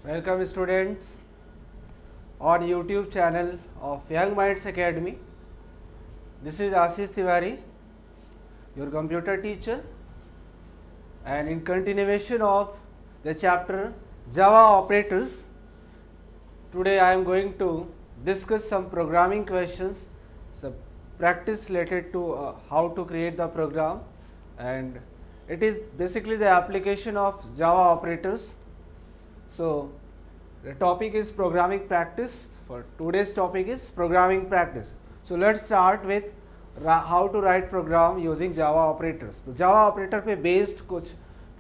Welcome students on YouTube channel of Young Minds Academy. This is Ashish Tiwari, your computer teacher, and in continuation of the chapter Java operators, today I am going to discuss some programming questions, some practice related to how to create the program, and it is basically the application of Java operators. So the topic is programming practice. For today's topic is programming practice. So let's start with how to write program using Java operators. तो Java operator पे based कुछ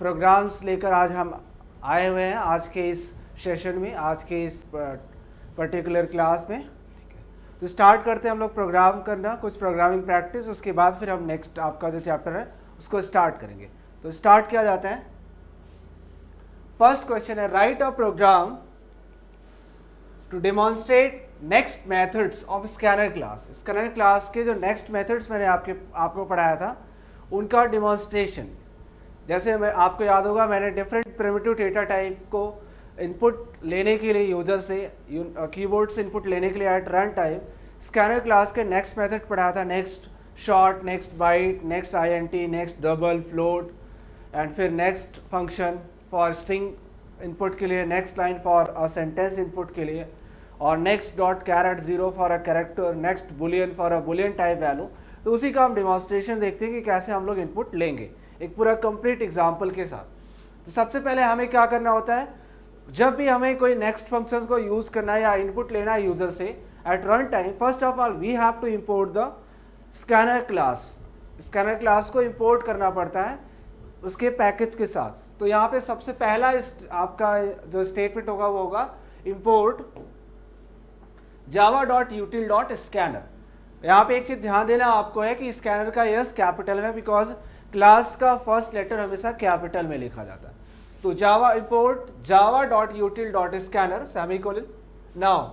programs लेकर आज हम आए हुए हैं आज के इस सेशन में, आज के इस पर्टिकुलर क्लास में. तो स्टार्ट करते हैं हम लोग प्रोग्राम करना, कुछ प्रोग्रामिंग प्रैक्टिस, उसके बाद फिर हम नेक्स्ट आपका जो चैप्टर है उसको स्टार्ट करेंगे. तो स्टार्ट किया जाता है. फर्स्ट क्वेश्चन है write a program to demonstrate next methods of scanner class. Scanner class के जो नेक्स्ट मेथड्स मैंने आपको पढ़ाया था उनका डेमोन्स्ट्रेशन. जैसे मैं आपको याद होगा मैंने डिफरेंट प्रिमिटिव डेटा टाइप को इनपुट लेने के लिए यूजर से कीबोर्ड से इनपुट लेने के लिए at run time scanner class के नेक्स्ट मेथड पढ़ाया था. Next short, next byte, next INT, next double, float and फिर next function for string input के लिए, next line for a sentence input के लिए, और next dot caret zero for a character, next boolean for a boolean type value. तो उसी का हम डिमॉन्स्ट्रेशन देखते हैं कि कैसे हम लोग इनपुट लेंगे एक पूरा कंप्लीट एग्जाम्पल के साथ. तो सबसे पहले हमें क्या करना होता है, जब भी हमें कोई नेक्स्ट फंक्शंस को यूज करना है या इनपुट लेना है यूजर से at run time, first of all we have to import the scanner class. Scanner class को इंपोर्ट करना पड़ता है उसके पैकेज के साथ. तो यहाँ पे सबसे पहला आपका जो स्टेटमेंट होगा वो होगा इंपोर्ट java.util.scanner. यहाँ पे एक चीज ध्यान देना आपको है कि स्कैनर का यस कैपिटल में, बिकॉज क्लास का फर्स्ट लेटर हमेशा कैपिटल में लिखा जाता है. तो जावा इंपोर्ट java.util.scanner सेमीकोलन. नाउ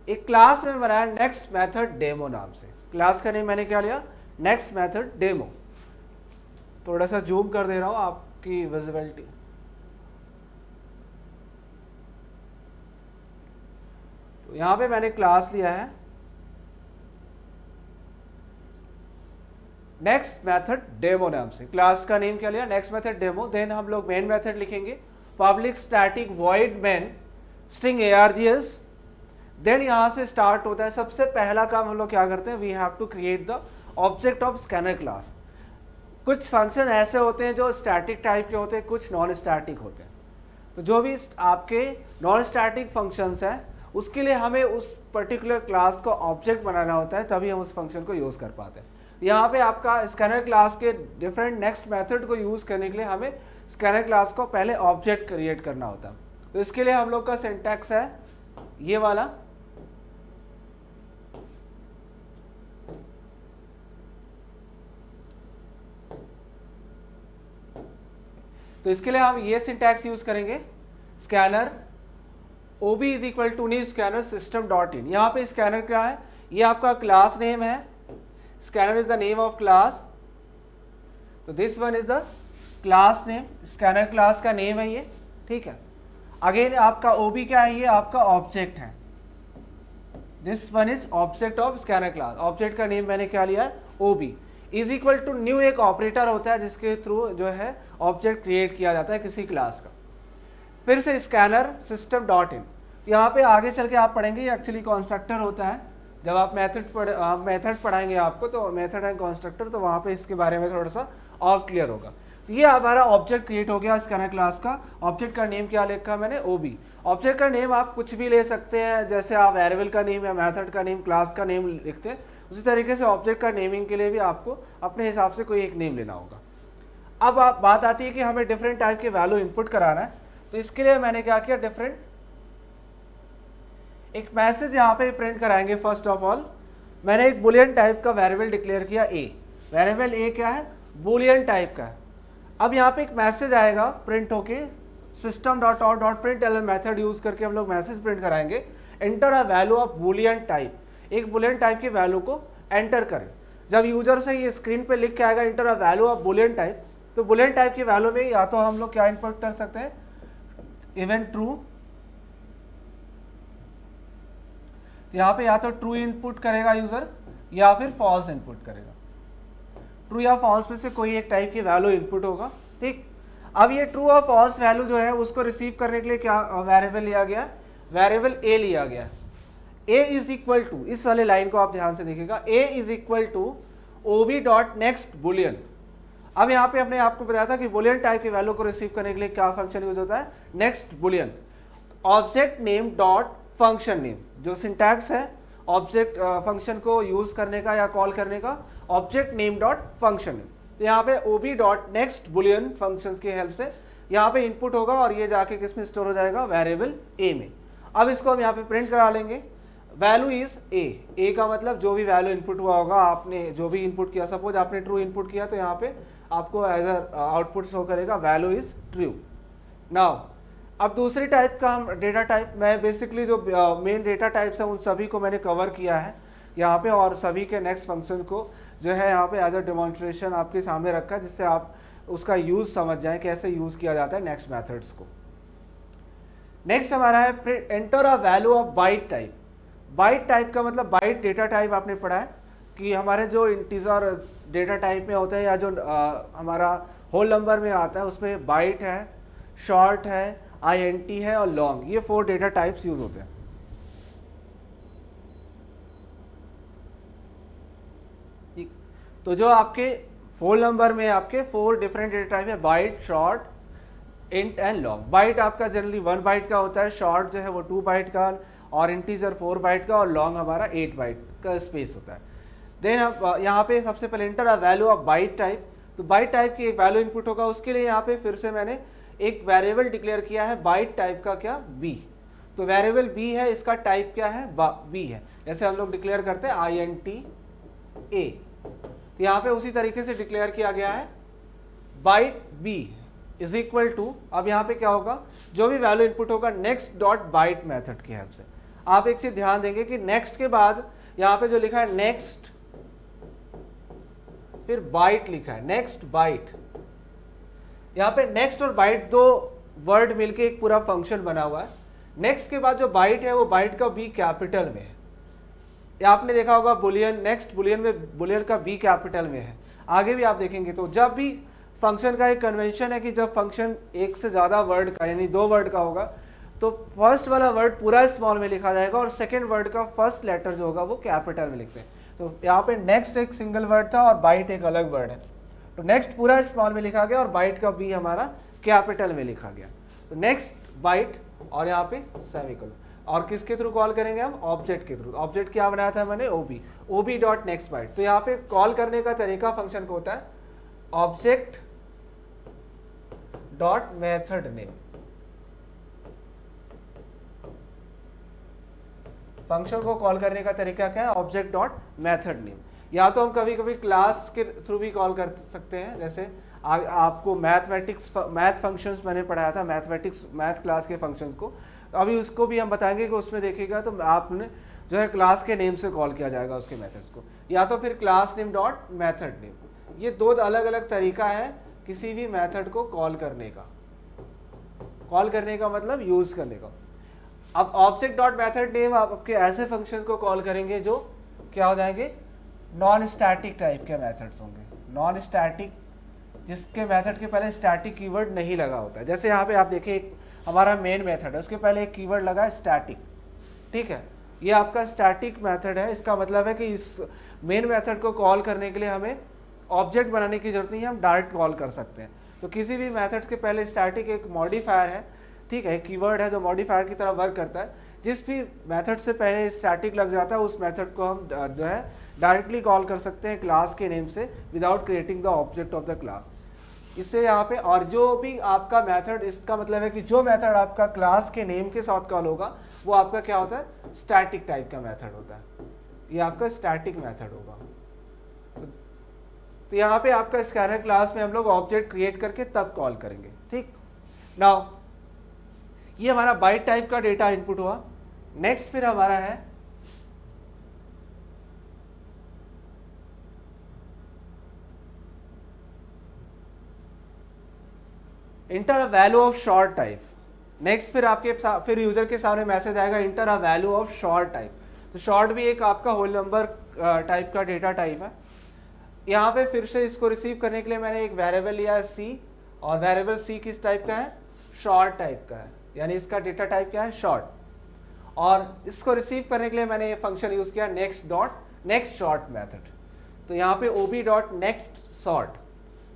एक क्लास में बनाया नेक्स्ट मेथड डेमो नाम से. क्लास का नेम मैंने क्या लिया, नेक्स्ट मेथड डेमो. थोड़ा सा जूम कर दे रहा हूं आपकी विजिबिलिटी. तो यहां पे मैंने क्लास लिया है नेक्स्ट मेथड डेमो नाम से. क्लास का नेम क्या लिया, नेक्स्ट मेथड डेमो. देन हम लोग मेन मेथड लिखेंगे public static void main string args. Then यहां से स्टार्ट होता है. सबसे पहला काम हम लोग क्या करते हैं, we have to create the object of scanner class. कुछ फंक्शन ऐसे होते हैं जो स्टैटिक टाइप के होते हैं, कुछ नॉन स्टैटिक होते हैं. तो जो भी आपके नॉन स्टैटिक फंक्शंस हैं उसके लिए हमें उस पर्टिकुलर क्लास को ऑब्जेक्ट बनाना होता है, तभी हम उस फंक्शन को यूज कर पाते हैं. यहाँ पे आपका स्कैनर क्लास के डिफरेंट नेक्स्ट मेथड को यूज करने के लिए हमें स्कैनर क्लास को पहले ऑब्जेक्ट क्रिएट करना होता है. तो इसके लिए हम लोग का सिंटैक्स है ये वाला. तो इसके लिए हम ये सिंटैक्स यूज करेंगे scanner ob is equal to new scanner system dot in. यहाँ पे स्कैनर क्या है, ये आपका क्लास नेम है. Scanner is the name of class. तो this one is the class name. Scanner class का नेम है ये, ठीक है. अगेन आपका ob क्या है, ये आपका ऑब्जेक्ट है. This one is object of scanner class. Object का नेम मैंने क्या लिया है, ob is equal to new. एक ऑपरेटर होता है जिसके थ्रू जो है ऑब्जेक्ट क्रिएट किया जाता है किसी क्लास का. फिर से स्कैनर सिस्टम डॉट इन. यहाँ पे आगे चल के आप पढ़ेंगे ये एक्चुअली कंस्ट्रक्टर होता है. जब आप मेथड पढ़ाएंगे आपको तो मेथड एंड कंस्ट्रक्टर, तो वहाँ पे इसके बारे में थोड़ा सा और क्लियर होगा. तो ये हमारा ऑब्जेक्ट क्रिएट हो गया स्कैनर क्लास का. ऑब्जेक्ट का नेम क्या लिखा मैंने, ob. ऑब्जेक्ट का नेम आप कुछ भी ले सकते हैं, जैसे आप वेरिएबल का नेम या मेथड का नेम, क्लास का नेम लिखते हैं, उसी तरीके से ऑब्जेक्ट का नेमिंग के लिए भी आपको अपने हिसाब से कोई एक नेम लेना होगा. अब आप बात आती है कि हमें डिफरेंट टाइप के वैल्यू इनपुट कराना है. तो इसके लिए मैंने क्या किया, डिफरेंट एक मैसेज यहाँ पे प्रिंट कराएंगे. फर्स्ट ऑफ ऑल मैंने एक बुलियन टाइप का वेरिएबल डिक्लेयर किया a. वेरिएबल a क्या है, बुलियन टाइप का है. अब यहाँ पे एक मैसेज आएगा प्रिंट होके system dot out dot print L method use करके हम लोग मैसेज प्रिंट कराएंगे enter a value of Boolean type. एक बुलियन टाइप की वैल्यू को एंटर करें. जब यूजर से ये स्क्रीन पे लिख के आएगा enter a value of Boolean type, तो बुलियन टाइप की वैल्यू में या तो हम लोग क्या इनपुट कर सकते हैं, इवन ट्रू तो यहाँ पे या तो ट्रू इनपुट करेगा यूजर या फिर फॉल्स इनपुट करेगा। ट्रू या फॉल्स में से कोई एक टाइप की वैल्यू इनपुट होगा। ठीक, अब ये ट्रू और फॉल्स वैल्यू जो है उसको रिसीव करने के लिए क्या वेरिएबल लिया गया, वेरिएबल ए लिया गया। ए इज इक्वल टू, इस वाले लाइन को आप ध्यान से देखिएगा, a is equal to OB dot next boolean. अब यहाँ पे हमने आपको बताया था कि बुलियन टाइप की वैल्यू को रिसीव करने के लिए क्या फंक्शन यूज होता है, next boolean. Object name dot function name, जो सिंटैक्स है ऑब्जेक्ट फंक्शन को यूज करने का या कॉल करने का, object name dot function name. तो यहाँ पे OB dot next boolean functions की हेल्प से यहाँ पे इनपुट होगा और ये जाके किस में स्टोर हो जाएगा, वेरिएबल ए में। अब इसको हम यहाँ पे प्रिंट करा लेंगे, वैल्यू इज ए का मतलब जो भी वैल्यू इनपुट हुआ होगा, आपने जो भी इनपुट किया, सपोज आपने ट्रू इनपुट किया तो यहाँ पे आपको एज आउटपुट शो करेगा वैल्यू इज ट्रू। नाउ अब दूसरी टाइप का हम डेटा टाइप, मैं बेसिकली जो मेन डेटा टाइप्स हैं उन सभी को मैंने कवर किया है यहाँ पे, और सभी के नेक्स्ट फंक्शन को जो है यहाँ पे एज अ डेमोन्स्ट्रेशन आपके सामने रखा है, जिससे आप उसका यूज समझ जाएं कैसे यूज किया जाता है नेक्स्ट मेथड्स को। नेक्स्ट हमारा है enter a value of byte type. Byte type का मतलब बाइट डेटा टाइप आपने पढ़ा है कि हमारे जो इंटीजर डेटा टाइप में होते हैं या जो हमारा होल नंबर में आता है उसमें बाइट है, शॉर्ट है, आईएनटी है और लॉन्ग, ये 4 डेटा टाइप्स यूज होते हैं। तो जो आपके होल नंबर में आपके 4 डिफरेंट डेटा टाइप है, byte, short, int and long. Byte आपका जनरली 1 बाइट का होता है, शॉर्ट जो है वो 2 बाइट का, और इंटीजर 4 बाइट का, और लॉन्ग हमारा 8 बाइट का स्पेस होता है। देन आप यहाँ पे सबसे पहले enter a value of byte type. तो बाइट टाइप की एक वैल्यू इनपुट होगा, उसके लिए यहाँ पे फिर से मैंने एक वेरिएबल डिक्लेयर किया है बाइट टाइप का, क्या, बी। तो वेरिएबल बी है, इसका टाइप क्या है, बी है। जैसे हम लोग डिक्लेयर करते हैं INT A, तो यहाँ पे उसी तरीके से डिक्लेयर किया गया है byte B is equal to, अब यहाँ पे क्या होगा, जो भी वैल्यू इनपुट होगा नेक्स्ट डॉट बाइट मेथड की हेल्प से। आप एक चीज ध्यान देंगे कि नेक्स्ट के बाद यहाँ पे जो लिखा है नेक्स्ट, फिर बाइट लिखा है, नेक्स्ट बाइट। यहाँ पे नेक्स्ट और बाइट 2 वर्ड मिलके एक पूरा फंक्शन बना हुआ है। नेक्स्ट के बाद जो बाइट है वो बाइट का बी कैपिटल में है। आपने देखा होगा बुलियन, नेक्स्ट बुलियन में बुलियन का बी कैपिटल में है। आगे भी आप देखेंगे तो जब भी फंक्शन का एक कन्वेंशन है कि जब फंक्शन एक से ज्यादा वर्ड का यानी 2 वर्ड का होगा तो फर्स्ट वाला वर्ड पूरा स्मॉल में लिखा जाएगा और सेकेंड वर्ड का फर्स्ट लेटर जो होगा वो कैपिटल में लिखते हैं। तो यहाँ पे नेक्स्ट एक सिंगल वर्ड था और बाइट एक अलग वर्ड है, तो नेक्स्ट पूरा स्मॉल में लिखा गया और बाइट का बी हमारा कैपिटल में लिखा गया। तो नेक्स्ट बाइट और यहाँ पे सेमीकोलन, और किसके थ्रू कॉल करेंगे हम, ऑब्जेक्ट के थ्रू। ऑब्जेक्ट क्या बनाया था मैंने, ओबी डॉट नेक्स्ट बाइट। तो यहाँ पे कॉल करने का तरीका फंक्शन को होता है object dot method name. Function को कॉल करने का तरीका क्या है, ऑब्जेक्ट डॉट मेथड नेम। या तो हम कभी कभी क्लास के थ्रू भी कॉल कर सकते हैं, जैसे आपको मैथ फंक्शंस मैंने पढ़ाया था, मैथ क्लास के फंक्शंस को, अभी उसको भी हम बताएंगे कि उसमें देखिएगा तो आपने जो है क्लास के नेम से कॉल किया जाएगा उसके मेथड्स को, या तो फिर class name dot method name. ये 2 अलग अलग तरीका है किसी भी मेथड को कॉल करने का मतलब यूज करने का। अब ऑब्जेक्ट डॉट मेथड नेम आपके ऐसे फंक्शंस को कॉल करेंगे जो क्या हो जाएंगे, नॉन स्टैटिक टाइप के मेथड्स होंगे। नॉन स्टैटिक, जिसके मेथड के पहले स्टैटिक कीवर्ड नहीं लगा होता है। जैसे यहाँ पे आप देखिए एक हमारा मेन मेथड है, उसके पहले एक कीवर्ड लगा है स्टैटिक, ठीक है, ये आपका स्टैटिक मेथड है। इसका मतलब है कि इस मेन मेथड को कॉल करने के लिए हमें ऑब्जेक्ट बनाने की जरूरत नहीं है, हम डायरेक्ट कॉल कर सकते हैं। तो किसी भी मेथड के पहले स्टैटिक एक मॉडिफायर है, ठीक है, कीवर्ड है जो मॉडिफायर की तरह वर्क करता है। जिस भी मेथड से पहले स्टैटिक लग जाता है उस मेथड को हम जो है डायरेक्टली कॉल कर सकते हैं क्लास के नेम से without creating the object of the class. इससे यहाँ पे, और जो भी आपका मेथड, इसका मतलब है कि जो मेथड आपका क्लास के नेम के साथ कॉल होगा वो आपका क्या होता है, स्टैटिक टाइप का मेथड होता है, ये आपका स्टैटिक मेथड होगा। तो यहाँ पे आपका स्कैनर क्लास में हम लोग ऑब्जेक्ट क्रिएट करके तब कॉल करेंगे, ठीक। नाउ ये हमारा बाइट टाइप का डेटा इनपुट हुआ। नेक्स्ट फिर हमारा है inter a value of short type. Next फिर आपके फिर यूजर के सामने मैसेज आएगा inter a value of short type. तो शॉर्ट भी एक आपका होल नंबर टाइप का डेटा टाइप है। यहाँ पे फिर से इसको रिसीव करने के लिए मैंने एक वेरिएबल लिया है सी, और वेरिएबल सी किस टाइप का है, शॉर्ट टाइप का है, यानी इसका डेटा टाइप क्या है, शॉर्ट। और इसको रिसीव करने के लिए मैंने ये फंक्शन यूज किया नेक्स्ट शॉर्ट मेथड। तो यहाँ पे ओबी डॉट नेक्स्ट शॉर्ट,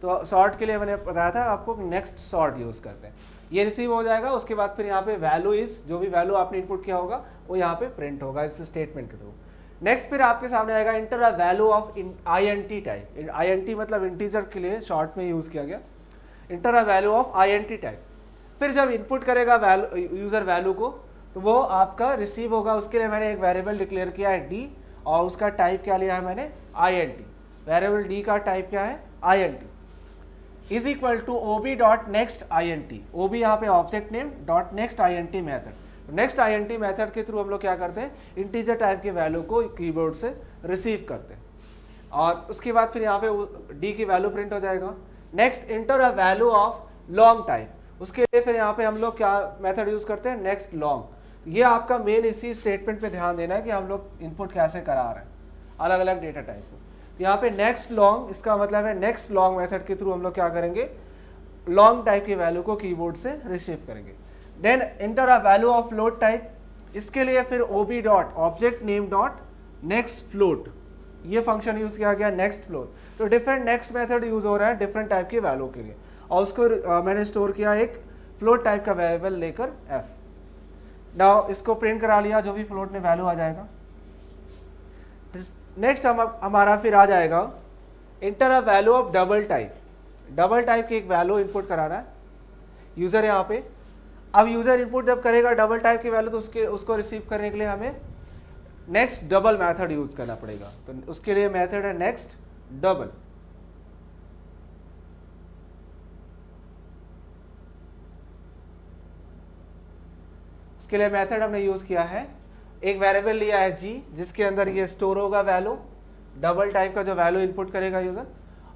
तो शॉर्ट के लिए मैंने बताया था आपको नेक्स्ट शॉर्ट यूज करते हैं। ये रिसीव हो जाएगा, उसके बाद फिर यहाँ पे वैल्यू इज, जो भी वैल्यू आपने इनपुट किया होगा वो यहाँ पे प्रिंट होगा इस स्टेटमेंट के थ्रू। नेक्स्ट फिर आपके सामने आएगा inter a value of INT type. INT मतलब इंटीजर के लिए शॉर्ट में यूज किया गया, inter a value of INT type. फिर जब इनपुट करेगा यूजर वैल्यू को, तो वो आपका रिसीव होगा। उसके लिए मैंने एक वेरिएबल डिक्लेयर किया है डी, और उसका टाइप क्या लिया है मैंने, INT। वेरिएबल डी का टाइप क्या है, INT is equal to OB dot next INT। Ob यहाँ पे object name dot next INT method. Next INT method के थ्रू हम लोग क्या करते हैं, इंटीजर टाइप के वैल्यू को कीबोर्ड से रिसीव करते हैं, और उसके बाद फिर यहाँ पे डी की वैल्यू प्रिंट हो जाएगा। Next inter a value of long type, उसके लिए फिर यहाँ पे हम लोग क्या मेथड यूज करते हैं, नेक्स्ट लॉन्ग। ये आपका मेन इसी स्टेटमेंट पे ध्यान देना है कि हम लोग इनपुट कैसे करा रहे हैं अलग अलग डेटा टाइप को। यहाँ पे नेक्स्ट लॉन्ग, इसका मतलब है नेक्स्ट लॉन्ग मेथड के थ्रू हम लोग क्या करेंगे, लॉन्ग टाइप की वैल्यू को कीबोर्ड से रिसीव करेंगे। Then enter a value of float type, इसके लिए फिर OB dot object name dot next float, ये फंक्शन यूज किया गया नेक्स्ट फ्लोट। तो डिफरेंट नेक्स्ट मेथड यूज हो रहा है डिफरेंट टाइप की वैल्यू के लिए, और उसको मैंने स्टोर किया एक फ्लोट टाइप का वेरिएबल लेकर f। नाउ इसको प्रिंट करा लिया, जो भी फ्लोट में वैल्यू आ जाएगा। नेक्स्ट हमारा फिर आ जाएगा inter a value of double type. Double type की एक वैल्यू इनपुट कराना है यूजर यहाँ पे। अब यूजर इनपुट जब करेगा डबल टाइप की वैल्यू, तो उसको रिसीव करने के लिए हमें नेक्स्ट डबल मेथड यूज करना पड़ेगा। तो उसके लिए मेथड है नेक्स्ट डबल। उसके लिए मेथड हमने यूज किया है, एक वेरिएबल लिया है g, जिसके अंदर ये स्टोर होगा वैल्यू, डबल टाइप का जो वैल्यू इनपुट करेगा यूजर,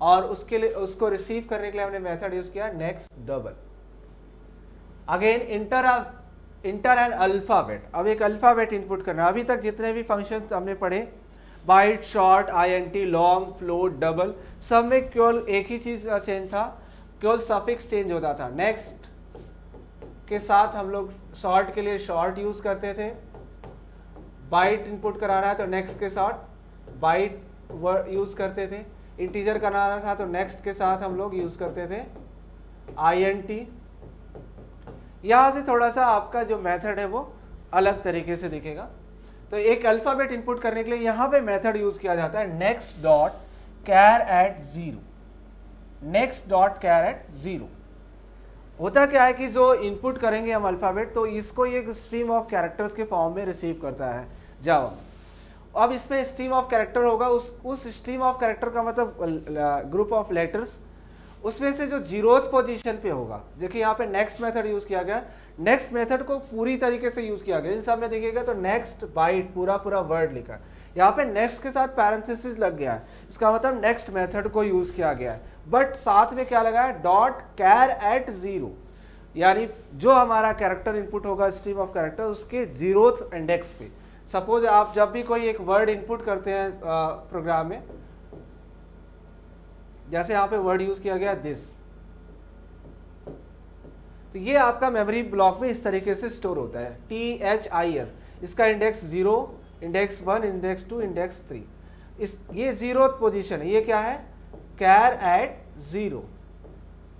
और उसके लिए उसको रिसीव करने के लिए हमने मेथड यूज किया next double. Again enter an alphabet, अब एक अल्फाबेट इनपुट करना। अभी तक जितने भी फंक्शन हमने पढ़े, byte, short, INT, long, float, double, सब में केवल एक ही चीज चेंज था, केवल सफिक्स चेंज होता था। नेक्स्ट के साथ हम लोग शॉर्ट के लिए शॉर्ट यूज करते थे, बाइट इनपुट कराना है तो नेक्स्ट के साथ बाइट यूज करते थे, इंटीजर कराना था तो नेक्स्ट के साथ हम लोग यूज करते थे INT। यहां से थोड़ा सा आपका जो मेथड है वो अलग तरीके से दिखेगा। तो एक अल्फाबेट इनपुट करने के लिए यहां पे मेथड यूज किया जाता है next dot char at zero. Next dot char at zero होता क्या है कि जो इनपुट करेंगे हम अल्फाबेट, तो इसको एक स्ट्रीम ऑफ कैरेक्टर्स के फॉर्म में रिसीव करता है जावा में। अब इसमें स्ट्रीम ऑफ कैरेक्टर होगा, उस स्ट्रीम ऑफ कैरेक्टर का मतलब ग्रुप ऑफ लेटर्स, उसमें से जो जीरोथ पोजीशन पे होगा, देखिए यहाँ पे नेक्स्ट मेथड यूज किया गया। नेक्स्ट मेथड को पूरी तरीके से यूज किया गया, इन सब में देखिएगा तो नेक्स्ट बाइट पूरा वर्ड लिखा है। यहाँ पे नेक्स्ट के साथ पैरेंथेसिस लग गया है, इसका मतलब नेक्स्ट मेथड को यूज किया गया है। बट साथ में क्या लगा है, डॉट कैर एट जीरो, यानी जो हमारा कैरेक्टर इनपुट होगा स्ट्रीम ऑफ कैरेक्टर, उसके जीरोथ इंडेक्स पे। सपोज आप जब भी कोई एक वर्ड इनपुट करते हैं प्रोग्राम में, जैसे यहाँ पे वर्ड यूज किया गया दिस, तो ये आपका मेमोरी ब्लॉक में इस तरीके से स्टोर होता है THIF, इसका इंडेक्स 0, इंडेक्स 1, इंडेक्स 2, इंडेक्स 3, ये जीरोथ पोजीशन है। ये क्या है, char at zero,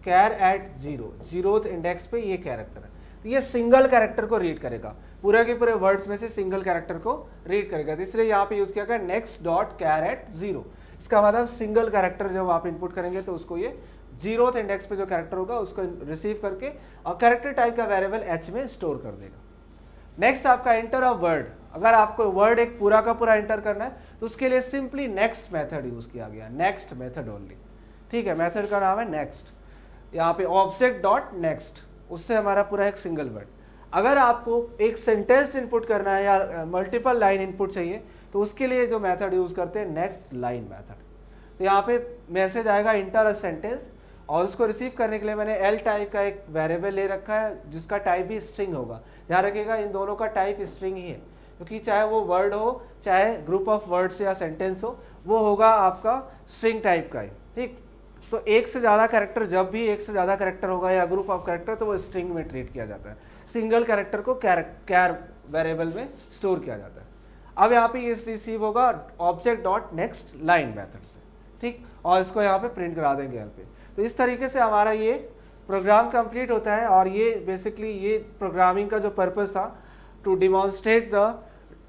char at zero, zeroth index पे ये कैरेक्टर है। तो ये सिंगल कैरेक्टर को रीड करेगा, पूरे के पूरे वर्ड्स में से सिंगल कैरेक्टर को रीड करेगा। तो इसलिए यहाँ पे यूज किया गया next dot char at zero. इसका मतलब सिंगल कैरेक्टर जब आप इनपुट करेंगे तो उसको ये जीरोथ इंडेक्स पे जो कैरेक्टर होगा उसको रिसीव करके और कैरेक्टर टाइप का वेरिएबल h में स्टोर कर देगा। नेक्स्ट आपका इंटर अ वर्ड, अगर आपको वर्ड एक पूरा का पूरा एंटर करना है तो उसके लिए सिंपली नेक्स्ट मेथड यूज किया गया, नेक्स्ट मेथड ओनली। ठीक है, मेथड का नाम है नेक्स्ट। यहाँ पे ऑब्जेक्ट डॉट नेक्स्ट, उससे हमारा पूरा एक सिंगल वर्ड। अगर आपको एक सेंटेंस इनपुट करना है या मल्टीपल लाइन इनपुट चाहिए तो उसके लिए जो मेथड यूज करते हैं नेक्स्ट लाइन मेथड। तो यहाँ पे मैसेज आएगा इंटर अ सेंटेंस, और उसको रिसीव करने के लिए मैंने एल टाइप का एक वेरिएबल ले रखा है जिसका टाइप भी स्ट्रिंग होगा। ध्यान रखिएगा इन दोनों का टाइप स्ट्रिंग ही है, क्योंकि चाहे वो वर्ड हो चाहे ग्रुप ऑफ वर्ड्स या सेंटेंस हो, वो होगा आपका स्ट्रिंग टाइप का ही, ठीक। तो एक से ज़्यादा कैरेक्टर, जब भी एक से ज़्यादा कैरेक्टर होगा या ग्रुप ऑफ कैरेक्टर, तो वो स्ट्रिंग में ट्रीट किया जाता है। सिंगल कैरेक्टर को कैर वेरिएबल में स्टोर किया जाता है। अब यहाँ पे ये रिसीव होगा object dot next line method से, ठीक, और इसको यहाँ पे प्रिंट करा देंगे यहाँ पे। तो इस तरीके से हमारा ये प्रोग्राम कंप्लीट होता है। और ये बेसिकली ये प्रोग्रामिंग का जो पर्पस था, to demonstrate the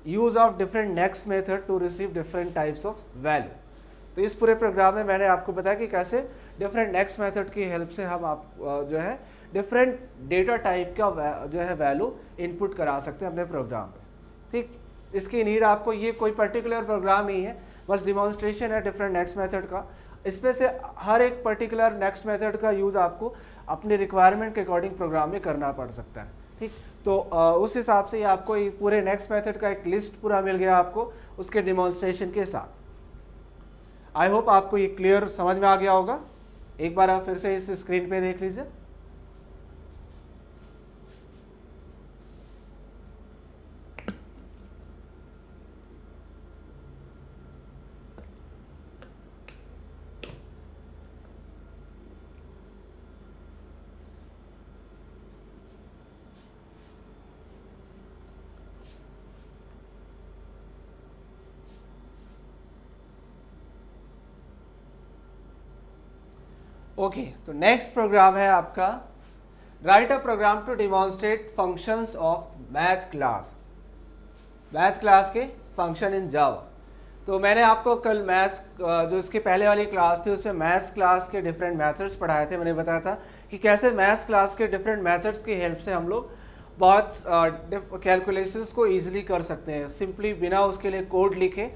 use of different next method to receive different types of value. तो इस पूरे प्रोग्राम में मैंने आपको बताया कि कैसे डिफरेंट नेक्स्ट मेथड की हेल्प से हम आप जो है डिफरेंट डेटा टाइप का जो है वैल्यू इनपुट करा सकते हैं अपने प्रोग्राम में, ठीक। इसकी नीड आपको, ये कोई पर्टिकुलर प्रोग्राम नहीं है, बस डिमॉन्स्ट्रेशन है डिफरेंट नेक्स्ट मेथड का। इसमें से हर एक पर्टिकुलर नेक्स्ट मेथड का यूज़ आपको अपने रिक्वायरमेंट के अकॉर्डिंग प्रोग्राम में करना पड़ सकता है, ठीक। तो उस हिसाब से आपको ये पूरे नेक्स्ट मेथड का एक लिस्ट पूरा मिल गया आपको उसके डिमॉन्स्ट्रेशन के साथ। आई होप आपको ये क्लियर समझ में आ गया होगा। एक बार आप फिर से इस स्क्रीन पे देख लीजिए। ओके, तो नेक्स्ट प्रोग्राम है आपका write a program to demonstrate functions of math class, math class के फंक्शन इन जावा। तो मैंने आपको कल मैथ्स जो इसके पहले वाली क्लास थी उसमें मैथ्स क्लास के डिफरेंट मेथड्स पढ़ाए थे। मैंने बताया था कि कैसे मैथ्स क्लास के डिफरेंट मेथड्स की हेल्प से हम लोग बहुत कैलकुलेशंस को ईजिली कर सकते हैं, सिंपली बिना उसके लिए कोड लिखे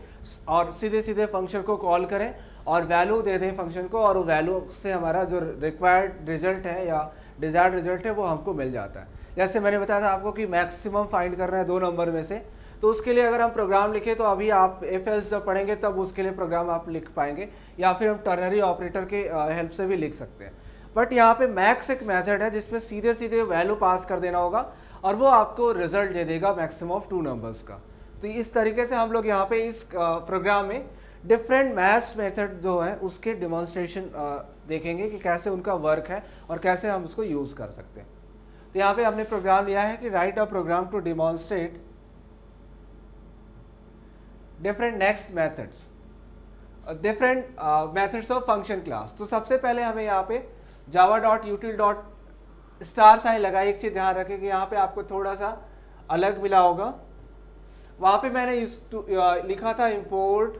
और सीधे सीधे फंक्शन को कॉल करें और वैल्यू दे दें फंक्शन को, और वैल्यू से हमारा जो रिक्वायर्ड रिजल्ट है या डिजायर्ड रिजल्ट है वो हमको मिल जाता है। जैसे मैंने बताया था आपको कि मैक्सिमम फाइंड करना है 2 नंबर में से, तो उसके लिए अगर हम प्रोग्राम लिखे तो अभी आप एफ एस जब पढ़ेंगे तब उसके लिए प्रोग्राम आप लिख पाएंगे, या फिर हम टर्नरी ऑपरेटर के हेल्प से भी लिख सकते हैं। बट यहाँ पे मैक्स एक मेथड है जिसमें सीधे सीधे वैल्यू पास कर देना होगा और वो आपको रिजल्ट दे देगा मैक्सिमम ऑफ 2 नंबर्स का। तो इस तरीके से हम लोग यहाँ पे इस प्रोग्राम में डिफरेंट मैथ्स मेथड जो है उसके डिमॉन्स्ट्रेशन देखेंगे कि कैसे उनका वर्क है और कैसे हम उसको यूज़ कर सकते हैं। तो यहाँ पे हमने प्रोग्राम लिया है कि write a program to demonstrate different next methods, different methods of function class. तो सबसे पहले हमें यहाँ पे java.util.star साइन लगा। एक चीज़ ध्यान रखें कि यहाँ पे आपको थोड़ा सा अलग मिला होगा, वहाँ पे मैंने लिखा था import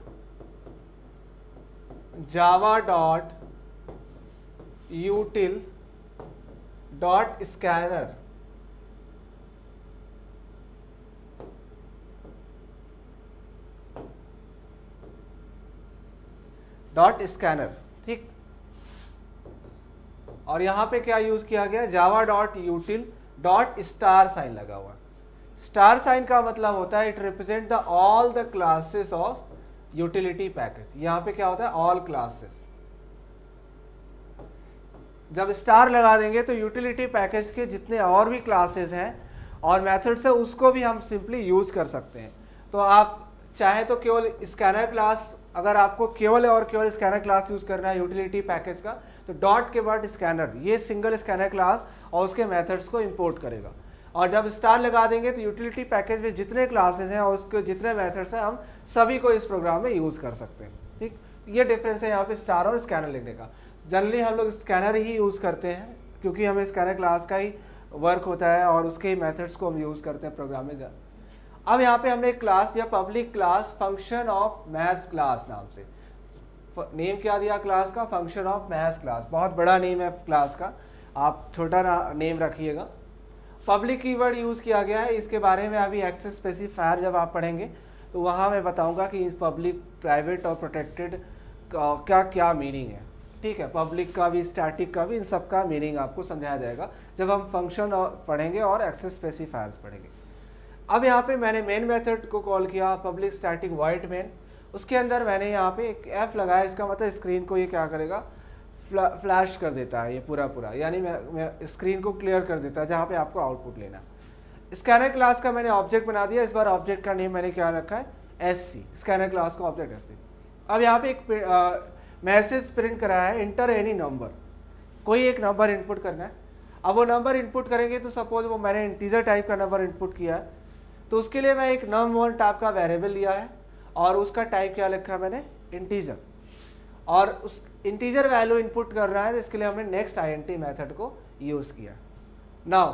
java.util.scanner, .scanner, ठीक। और यहाँ पे क्या यूज किया गया, java.util.star साइन लगा हुआ। स्टार साइन का मतलब होता है it represent the all the classes of utility package. यहाँ पे क्या होता है, ऑल क्लासेस। जब स्टार लगा देंगे तो यूटिलिटी पैकेज के जितने और भी क्लासेस हैं और मेथड्स है उसको भी हम सिंपली यूज कर सकते हैं। तो आप चाहे तो केवल स्कैनर क्लास, अगर आपको केवल और केवल स्कैनर क्लास यूज करना है यूटिलिटी पैकेज का, तो डॉट के बाद स्कैनर, ये सिंगल स्कैनर क्लास और उसके मेथड्स को इंपोर्ट करेगा। और जब स्टार लगा देंगे तो यूटिलिटी पैकेज में जितने क्लासेस हैं और उसके जितने मेथड्स हैं हम सभी को इस प्रोग्राम में यूज कर सकते हैं, ठीक। ये डिफरेंस है यहाँ पे स्टार और स्कैनर लिखने का। जनरली हम लोग स्कैनर ही यूज करते हैं क्योंकि हमें स्कैनर क्लास का ही वर्क होता है और उसके ही मेथड्स को हम यूज करते हैं प्रोग्राम में। अब यहाँ पे हमने एक क्लास दिया, public class function of maths class नाम से। नेम क्या दिया क्लास का, फंक्शन ऑफ मैथ्स क्लास। बहुत बड़ा नेम है क्लास का, आप छोटा नेम रखिएगा। पब्लिक कीवर्ड यूज किया गया है, इसके बारे में अभी एक्सेस स्पेसिफायर जब आप पढ़ेंगे तो वहाँ मैं बताऊंगा कि पब्लिक, प्राइवेट और प्रोटेक्टेड का क्या मीनिंग है, ठीक है। पब्लिक का भी, स्टैटिक का भी, इन सब का मीनिंग आपको समझाया जाएगा जब हम फंक्शन पढ़ेंगे और एक्सेस स्पेसिफायर्स पढ़ेंगे। अब यहाँ पे मैंने मेन मेथड को कॉल किया, पब्लिक स्टैटिक वॉइड मेन। उसके अंदर मैंने यहाँ पे एक एफ लगाया, इसका मतलब स्क्रीन को ये क्या करेगा, फ्लैश कर देता है ये पूरा, यानी मैं स्क्रीन को क्लियर कर देता है जहाँ पे आपको आउटपुट लेना। स्कैनर क्लास का मैंने ऑब्जेक्ट बना दिया, इस बार ऑब्जेक्ट का नेम मैंने क्या रखा है, SC, स्कैनर क्लास का ऑब्जेक्ट SC। अब यहाँ पे एक मैसेज प्रिंट कराया है, इंटर एनी नंबर, कोई एक नंबर इनपुट करना है। अब वो नंबर इनपुट करेंगे तो सपोज वो मैंने इंटीजर टाइप का नंबर इनपुट किया है, तो उसके लिए मैं एक num1 टाइप का वेरिएबल लिया है और उसका टाइप क्या लिखा है मैंने, इंटीजर, और उस इंटीजर वैल्यू इनपुट कर रहा है, तो इसके लिए हमने नेक्स्ट INT मेथड को यूज़ किया। नाउ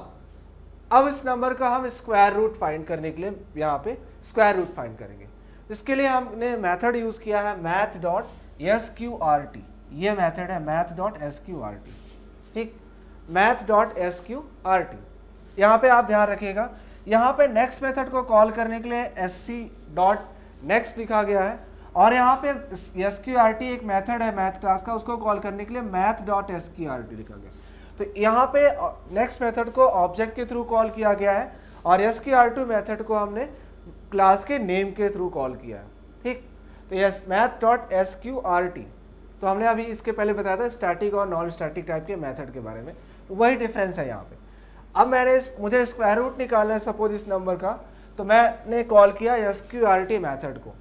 अब इस नंबर का हम स्क्वायर रूट फाइंड करने के लिए यहाँ पे स्क्वायर रूट फाइंड करेंगे। इसके लिए हमने मेथड यूज़ किया है math.sqrt, ये मेथड है math.sqrt, ठीक, math.sqrt। यहाँ पे आप ध्यान रखिएगा, यहाँ पे नेक्स्ट मेथड को कॉल करने के लिए sc.next लिखा गया है, और यहाँ पे sqrt एक मेथड है मैथ क्लास का, उसको कॉल करने के लिए math.sqrt लिखा गया। तो यहाँ पे नेक्स्ट मेथड को ऑब्जेक्ट के थ्रू कॉल किया गया है और sqrt मेथड को हमने क्लास के नेम के थ्रू कॉल किया है, ठीक। तो यस math.sqrt, तो हमने अभी इसके पहले बताया था स्टैटिक और नॉन स्टैटिक टाइप के मेथड के बारे में, तो वही डिफरेंस है यहाँ पे। अब मुझे स्क्वायर रूट निकालना है सपोज इस नंबर का, तो मैंने कॉल किया sqrt मेथड को,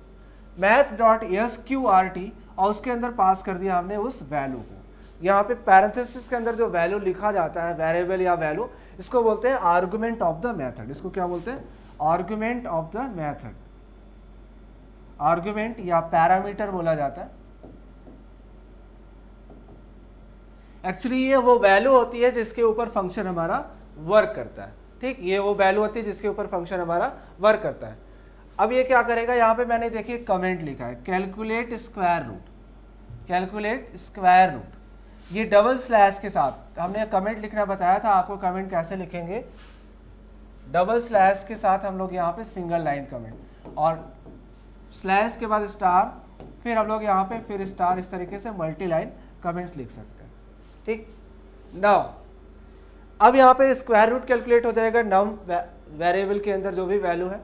math.sqrt, और उसके अंदर पास कर दिया हमने उस वैल्यू को। यहाँ पे पैरेंथेसिस के अंदर जो वैल्यू लिखा जाता है, वेरिएबल या वैल्यू, इसको बोलते हैं आर्गुमेंट ऑफ द मेथड। इसको क्या बोलते हैं, argument of the method, argument या पैरामीटर बोला जाता है। एक्चुअली ये वो वैल्यू होती है जिसके ऊपर फंक्शन हमारा वर्क करता है, ठीक, ये वो वैल्यू होती है जिसके ऊपर फंक्शन हमारा वर्क करता है। अब ये क्या करेगा, यहाँ पे मैंने देखिए कमेंट लिखा है calculate square root, calculate square root, ये डबल स्लैश के साथ हमने कमेंट लिखना बताया था आपको। कमेंट कैसे लिखेंगे, डबल स्लैश के साथ हम लोग यहाँ पे सिंगल लाइन कमेंट, और स्लैश के बाद स्टार, फिर हम लोग यहाँ पे फिर स्टार, इस तरीके से मल्टी लाइन कमेंट्स लिख सकते हैं, ठीक। नाउ अब यहाँ पे स्क्वायर रूट कैलकुलेट हो जाएगा नम वेरिएबल के अंदर जो भी वैल्यू है,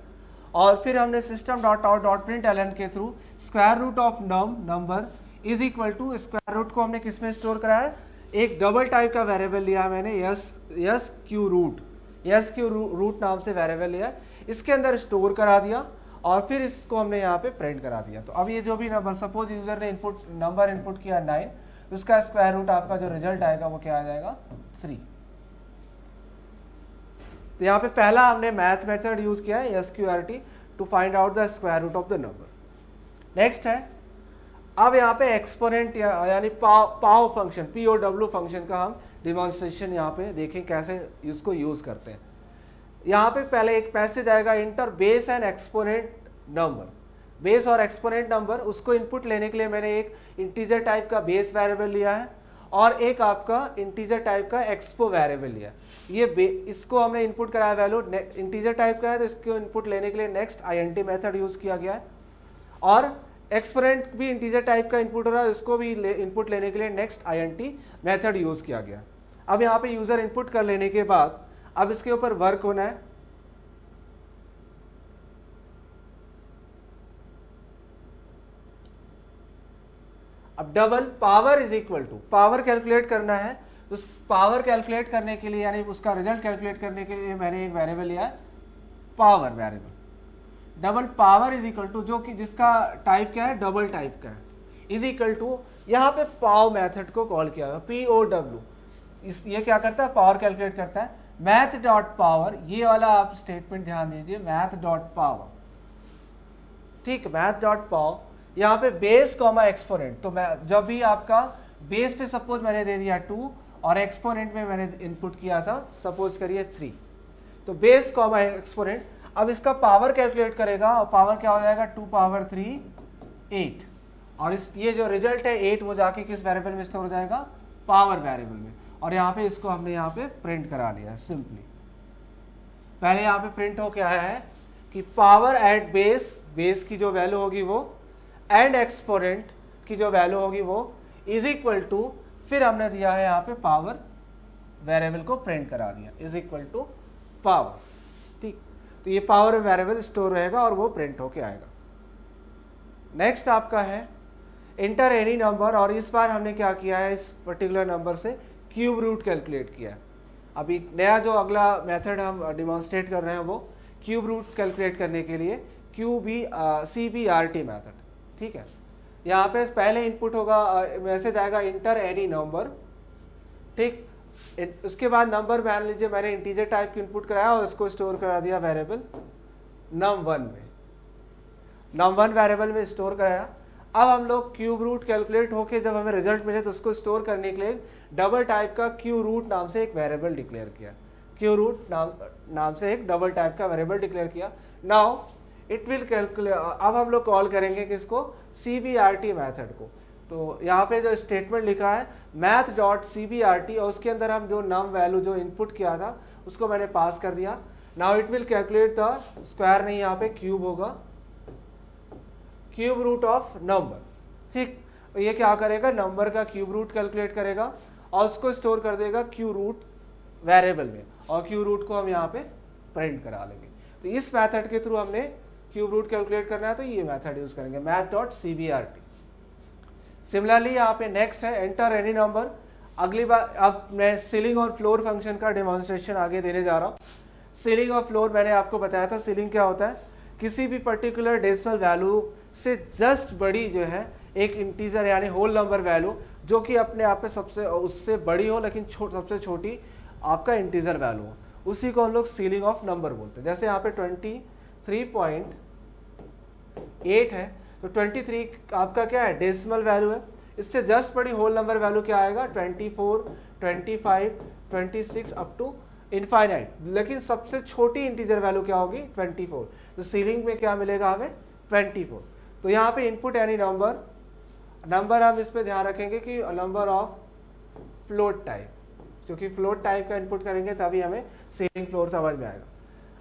और फिर हमने system.out.println के through square root of number is equal to, square root को हमने किस में स्टोर करा है, एक डबल टाइप का वेरिएबल लिया है मैंने, sq रूट नाम से वेरिएबल लिया, इसके अंदर स्टोर करा दिया, और फिर इसको हमने यहाँ पे प्रिंट करा दिया। तो अब ये जो भी नंबर, सपोज यूजर ने नंबर इनपुट किया 9, उसका स्क्वायर रूट आपका जो रिजल्ट आएगा वो क्या आ जाएगा, 3। तो यहाँ पे पहला हमने मैथ मेथड यूज किया है sqrt to find out the square root of the number. Next है, अब यहाँ पे एक्सपोनेंट यानी पाव फंक्शन, POW फंक्शन का हम डिमॉन्स्ट्रेशन यहाँ पे देखें कैसे इसको यूज करते हैं। यहाँ पे पहले एक मैसेज आएगा, inter base and exponent number, base और एक्सपोनेंट नंबर, उसको इनपुट लेने के लिए मैंने एक इंटीजर टाइप का बेस वेरिएबल लिया है और एक आपका इंटीजर टाइप का एक्सपो वेरिएबल लिया। ये इसको हमने इनपुट कराया, वैल्यू इंटीजर टाइप का है तो इसको इनपुट लेने के लिए नेक्स्ट INT मेथड यूज किया गया है, और एक्सपोनेंट भी इंटीजर टाइप का इनपुट हो रहा है, इसको भी इनपुट लेने के लिए नेक्स्ट INT मेथड यूज किया गया। अब यहाँ पे यूजर इनपुट कर लेने के बाद अब इसके ऊपर वर्क होना है। अब double power is equal to, power calculate करना है, उस पावर कैलकुलेट करने के लिए यानी उसका रिजल्ट कैलकुलेट करने के लिए मैंने एक वेरिएबल लिया है power variable. Double power is equal to, जो कि जिसका टाइप क्या है, डबल टाइप का है, इज इक्वल टू, यहाँ पे पाव मेथड को कॉल किया है, POW, ये क्या करता है, पावर कैलकुलेट करता है। मैथ डॉट पावर, ये वाला आप स्टेटमेंट ध्यान दीजिए, मैथ डॉट पावर, ठीक, मैथ डॉट पावर, यहाँ पे बेस कॉमा एक्सपोनेंट, तो मैं जब भी आपका बेस पे सपोज मैंने दे दिया 2 और एक्सपोनेंट में मैंने इनपुट किया था सपोज करिए 3, तो बेस कॉमा एक्सपोनेंट, अब इसका पावर कैलकुलेट करेगा और पावर क्या हो जाएगा, 2 पावर 3 8, और ये जो रिजल्ट है 8 वो जाके किस वेरिएबल में स्टोर हो जाएगा, पावर वेरिएबल में, और यहाँ पे इसको हमने यहाँ पे प्रिंट करा लिया है सिंपली। पहले यहाँ पे प्रिंट हो के आया है कि पावर एट बेस, बेस की जो वैल्यू होगी वो, एंड एक्सपोनेंट की जो वैल्यू होगी वो इज इक्वल टू, फिर हमने दिया है यहाँ पे पावर वेरिएबल को प्रिंट करा दिया, इज इक्वल टू पावर, ठीक। तो ये पावर वेरिएबल स्टोर रहेगा और वो प्रिंट होके आएगा। नेक्स्ट आपका है इंटर एनी नंबर, और इस बार हमने क्या किया है, इस पर्टिकुलर नंबर से क्यूब रूट कैलकुलेट किया है। अभी नया जो अगला मेथड हम डिमॉन्स्ट्रेट कर रहे हैं वो क्यूब रूट कैलकुलेट करने के लिए CBRT मेथड, ठीक है। यहाँ पे पहले इनपुट होगा, मैसेज आएगा इंटर एनी नंबर, ठीक। उसके बाद नंबर मान लीजिए मैंने इंटीजर टाइप की इनपुट कराया और उसको स्टोर करा दिया वेरिएबल num1 में, num1 वेरिएबल में स्टोर कराया। अब हम लोग क्यूब रूट कैलकुलेट होके जब हमें रिजल्ट मिले तो उसको स्टोर करने के लिए डबल टाइप का क्यू रूट नाम से एक वेरिएबल डिक्लेयर किया, क्यू रूट नाम से एक डबल टाइप का वेरिएबल डिक्लेयर किया। नाउ इट विल कैलकुलेट, अब हम लोग कॉल करेंगे किसको, CBRT मेथड को। तो यहाँ पे जो स्टेटमेंट लिखा है math.cbrt और उसके अंदर हम जो नम वैल्यू जो इनपुट किया था उसको मैंने पास कर दिया। Now it will calculate the square, नहीं यहाँ पे क्यूब होगा, क्यूब रूट ऑफ नंबर, ठीक। ये क्या करेगा, नंबर का क्यूब रूट कैलकुलेट करेगा और उसको स्टोर कर देगा क्यू रूट वेरिएबल में, और क्यू रूट को हम यहाँ पे प्रिंट करा लेंगे। तो इस मेथड के थ्रू हमने क्यूब रूट कैलकुलेट करना है, तो ये मेथड यूज करेंगे math.cbrt। सिमिलरली यहाँ पे नेक्स्ट है एंटर एनी नंबर। अगली बार अब मैं सीलिंग और फ्लोर फंक्शन का डेमोन्स्ट्रेशन आगे देने जा रहा हूँ। सीलिंग और फ्लोर मैंने आपको बताया था, सीलिंग क्या होता है, किसी भी पर्टिकुलर डेसिमल वैल्यू से जस्ट बड़ी जो है एक इंटीजर यानी होल नंबर वैल्यू जो कि अपने आप में सबसे उससे बड़ी हो लेकिन सबसे छोटी आपका इंटीजर वैल्यू हो, उसी को हम लोग सीलिंग ऑफ नंबर बोलते हैं। जैसे यहाँ पे 23.8 है, तो 23 आपका क्या है, डेसिमल वैल्यू है। इससे जस्ट बड़ी होल नंबर वैल्यू क्या आएगा, 24, 25, 26 अप टू इनफाइनाइट, लेकिन सबसे छोटी इंटीजर वैल्यू क्या होगी, 24। तो सीलिंग में क्या मिलेगा हमें, 24। तो यहाँ पे इनपुट यानी नंबर हम इस पे ध्यान रखेंगे कि नंबर ऑफ फ्लोट टाइप, क्योंकि फ्लोट टाइप का इनपुट करेंगे तभी हमें सीलिंग फ्लोर समझ में आएगा।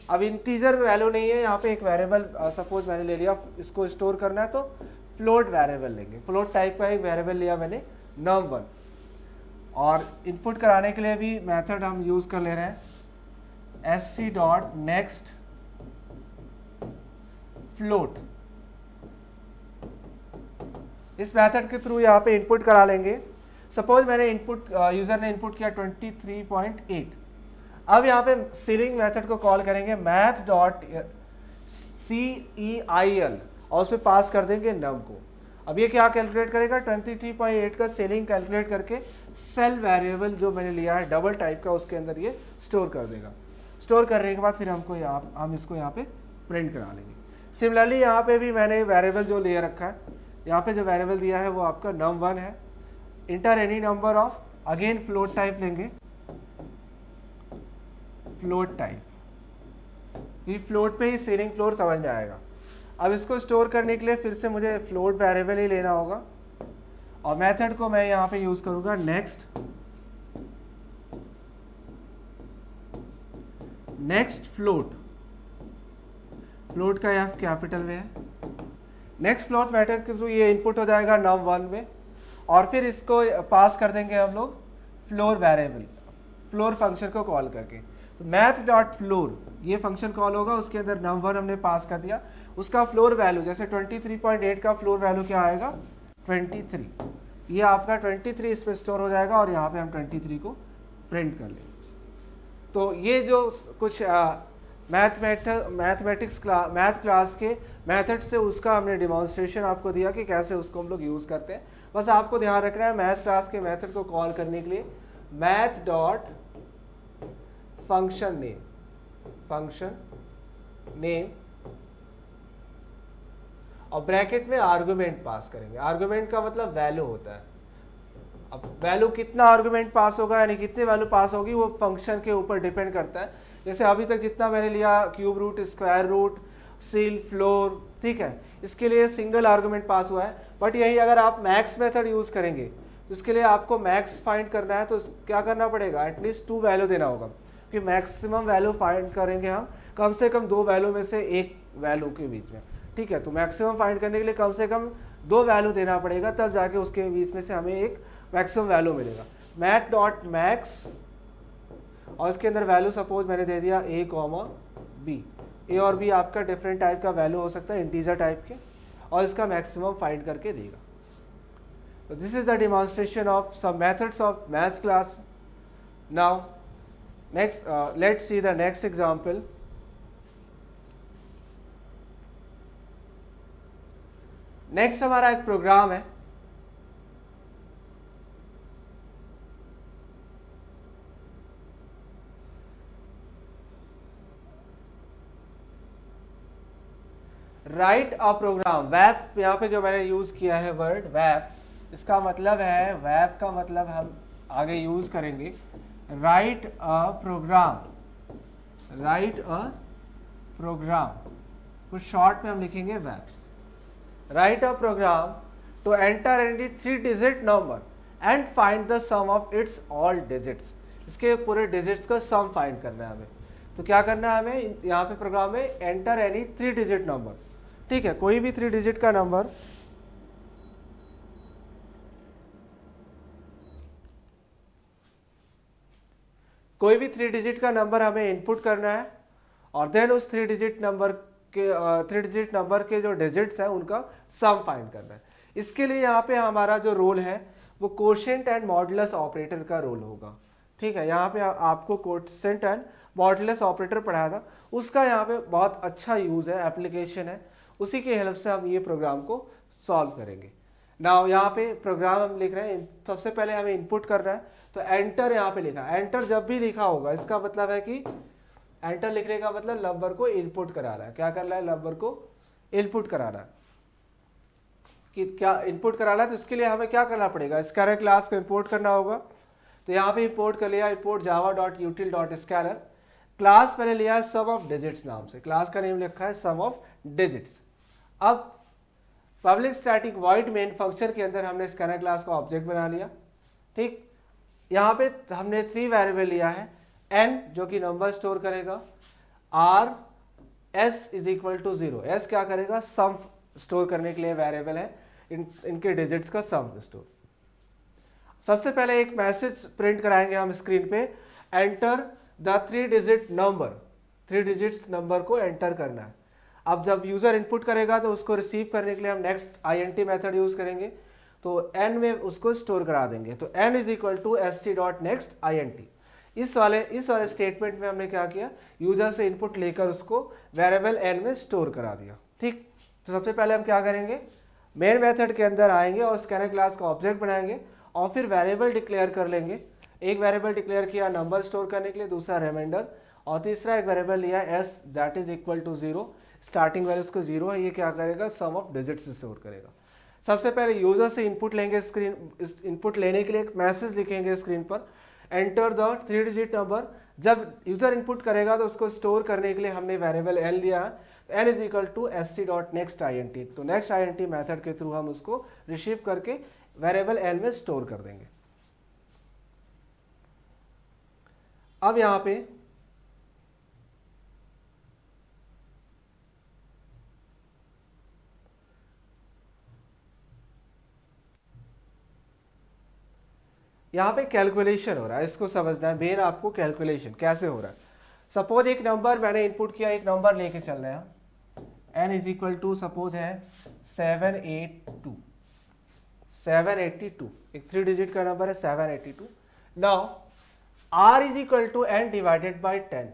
अब इंटीजर वैल्यू नहीं है, यहाँ पे एक वेरिएबल सपोज मैंने ले लिया, इसको स्टोर करना है तो फ्लोट वेरिएबल लेंगे, फ्लोट टाइप का एक वेरिएबल लिया मैंने num1, और इनपुट कराने के लिए भी मेथड हम यूज कर ले रहे हैं sc.next float। इस मेथड के थ्रू यहाँ पे इनपुट करा लेंगे। सपोज मैंने इनपुट यूजर ने इनपुट किया 23.8। अब यहाँ पे सीलिंग मेथड को कॉल करेंगे math.ceil और उस पर पास कर देंगे num को। अब ये क्या कैलकुलेट करेगा, 23.8 का सीलिंग कैलकुलेट करके सेल वेरिएबल जो मैंने लिया है डबल टाइप का उसके अंदर ये स्टोर कर देगा। स्टोर करने के बाद फिर हम इसको यहाँ पे प्रिंट करा लेंगे। सिमिलरली यहाँ पे भी मैंने वेरिएबल जो ले रखा है, यहाँ पे जो वेरिएबल दिया है वो आपका num1 है। Inter any number of, again float type लेंगे, फ्लोट टाइप, ये फ्लोट पे ही सीलिंग फ्लोर समझ में आएगा। अब इसको स्टोर करने के लिए फिर से मुझे फ्लोट वेरिएबल ही लेना होगा और मेथड को मैं यहाँ पे यूज करूंगा नेक्स्ट फ्लोट। फ्लोट का F कैपिटल में है। नेक्स्ट फ्लोट मेथड के थ्रू ये इनपुट हो जाएगा num1 में और फिर इसको पास कर देंगे हम लोग फ्लोर वेरिएबल, फ्लोर फंक्शन को कॉल करके। तो math.floor ये फंक्शन कॉल होगा, उसके अंदर num1 हमने पास कर दिया, उसका फ्लोर वैल्यू जैसे 23.8 का फ्लोर वैल्यू क्या आएगा, 23। ये आपका 23 इस पे स्टोर हो जाएगा और यहाँ पे हम 23 को प्रिंट कर लेंगे। तो ये जो कुछ मैथ क्लास के मेथड से उसका हमने डिमॉन्स्ट्रेशन आपको दिया कि कैसे उसको हम लोग यूज़ करते हैं। बस आपको ध्यान रखना है मैथ क्लास के मेथड को कॉल करने के लिए math.function name और ब्रैकेट में आर्गुमेंट पास करेंगे। आर्गुमेंट का मतलब वैल्यू होता है। अब वैल्यू कितना आर्गुमेंट पास होगा यानी कितनी वैल्यू पास होगी वो फंक्शन के ऊपर डिपेंड करता है। जैसे अभी तक जितना मैंने लिया cube root, square root, ceil, floor, ठीक है, इसके लिए सिंगल आर्गुमेंट पास हुआ है। बट यही अगर आप मैक्स मेथड यूज करेंगे तो इसके लिए आपको मैक्स फाइंड करना है तो क्या करना पड़ेगा, एटलीस्ट 2 वैल्यू देना होगा, क्योंकि मैक्सिमम वैल्यू फाइंड करेंगे हम कम से कम 2 वैल्यू में से एक वैल्यू के बीच में, ठीक है। तो मैक्सिमम फाइंड करने के लिए कम से कम 2 वैल्यू देना पड़ेगा, तब जाके उसके बीच में से हमें एक मैक्सिमम वैल्यू मिलेगा। math.max और इसके अंदर वैल्यू सपोज मैंने दे दिया a, b। a और b आपका डिफरेंट टाइप का वैल्यू हो सकता है, इंटीजर टाइप के, और इसका मैक्सिमम फाइंड करके देगा। So this is the demonstration of some methods of math class. Now next let's see the next example. Next हमारा एक प्रोग्राम है. Write a programme. वैप यहाँ पे जो मैंने यूज किया है वर्ड वैप, इसका मतलब है, वैप का मतलब हम आगे यूज करेंगे write a program. Write a program कुछ शॉर्ट में हम लिखेंगे वैप. Write a program to enter any 3 digit number and find the sum of its all digits. इसके पूरे डिजिट्स का सम फाइंड करना है हमें. तो क्या करना है हमें यहाँ पे प्रोग्राम में, एंटर एनी 3 डिजिट नंबर. ठीक है, कोई भी 3 डिजिट का नंबर, कोई भी 3 डिजिट का नंबर हमें इनपुट करना है और देन उस 3 डिजिट नंबर के जो डिजिट्स हैं उनका सम फाइंड करना है. इसके लिए यहाँ पे हमारा जो रोल है वो कोशेंट एंड मॉडुलस ऑपरेटर का रोल होगा. ठीक है, यहाँ पे आपको कोशेंट एंड मॉडुलस ऑपरेटर पढ़ाया था, उसका यहाँ पे बहुत अच्छा यूज है, एप्लीकेशन है. उसी की हेल्प से हम ये प्रोग्राम को सॉल्व करेंगे. नाउ यहाँ पे प्रोग्राम हम लिख रहे हैं, सबसे पहले हमें इनपुट करना है. तो एंटर यहाँ पे लिखा, एंटर जब भी लिखा होगा इसका मतलब है कि एंटर लिखने का मतलब नंबर को इनपुट करा रहा है. क्या कर रहा है, नंबर को इनपुट करा रहा है. कि क्या इनपुट करा रहा है, तो इसके लिए हमें क्या करना पड़ेगा, स्कैनर क्लास को इंपोर्ट करना होगा. तो यहाँ पे इंपोर्ट कर लिया, इंपोर्ट java.util.scanner. क्लास मैंने लिया है सम ऑफ डिजिट्स नाम से, क्लास का नेम लिखा है सम ऑफ डिजिट्स. अब public static void main function के अंदर हमने स्कैनर क्लास का ऑब्जेक्ट बना लिया. ठीक, यहाँ पे हमने 3 वेरिएबल लिया है. n जो कि नंबर स्टोर करेगा, r s is equal to 0. s क्या करेगा, सम स्टोर करने के लिए वेरिएबल है, इनके डिजिट्स का सम स्टोर. सबसे पहले एक मैसेज प्रिंट कराएंगे हम स्क्रीन पे, enter the 3 digit number. 3 digits number को एंटर करना है. अब जब यूजर इनपुट करेगा तो उसको रिसीव करने के लिए हम नेक्स्ट int मेथड यूज करेंगे. तो n में उसको स्टोर करा देंगे. तो n is equal to st.next int. इस वाले स्टेटमेंट में हमने क्या किया, यूजर से इनपुट लेकर उसको वेरिएबल n में स्टोर करा दिया. ठीक, तो सबसे पहले हम क्या करेंगे, मेन मेथड के अंदर आएंगे और स्कैनर क्लास का ऑब्जेक्ट बनाएंगे और फिर वेरिएबल डिक्लेयर कर लेंगे. एक वेरिएबल डिक्लेयर किया नंबर स्टोर करने के लिए, दूसरा रिमाइंडर, और तीसरा एक वेरिएबल लिया s that is equal to 0. Starting value उसको 0 है, ये क्या करेगा, सम ऑफ डिजिट्स स्टोर करेगा. सबसे पहले यूजर से इनपुट लेंगे, स्क्रीन इनपुट लेने के लिए एक मैसेज लिखेंगे स्क्रीन पर, एंटर द 3 डिजिट नंबर. जब यूजर इनपुट करेगा तो उसको स्टोर करने के लिए हमने वेरिएबल n लिया है, n is equal to st.next int. तो नेक्स्ट int मेथड के थ्रू हम उसको रिसीव करके वेरिएबल n में स्टोर कर देंगे. अब यहाँ पे कैलकुलेशन हो रहा है, इसको समझना है. मेन आपको कैलकुलेशन कैसे हो रहा है. सपोज एक नंबर मैंने इनपुट किया, एक नंबर लेके चल रहे हैं, n is equal to suppose है 782. एक 3 डिजिट का नंबर है 782. Now r is equal to n divided by 10.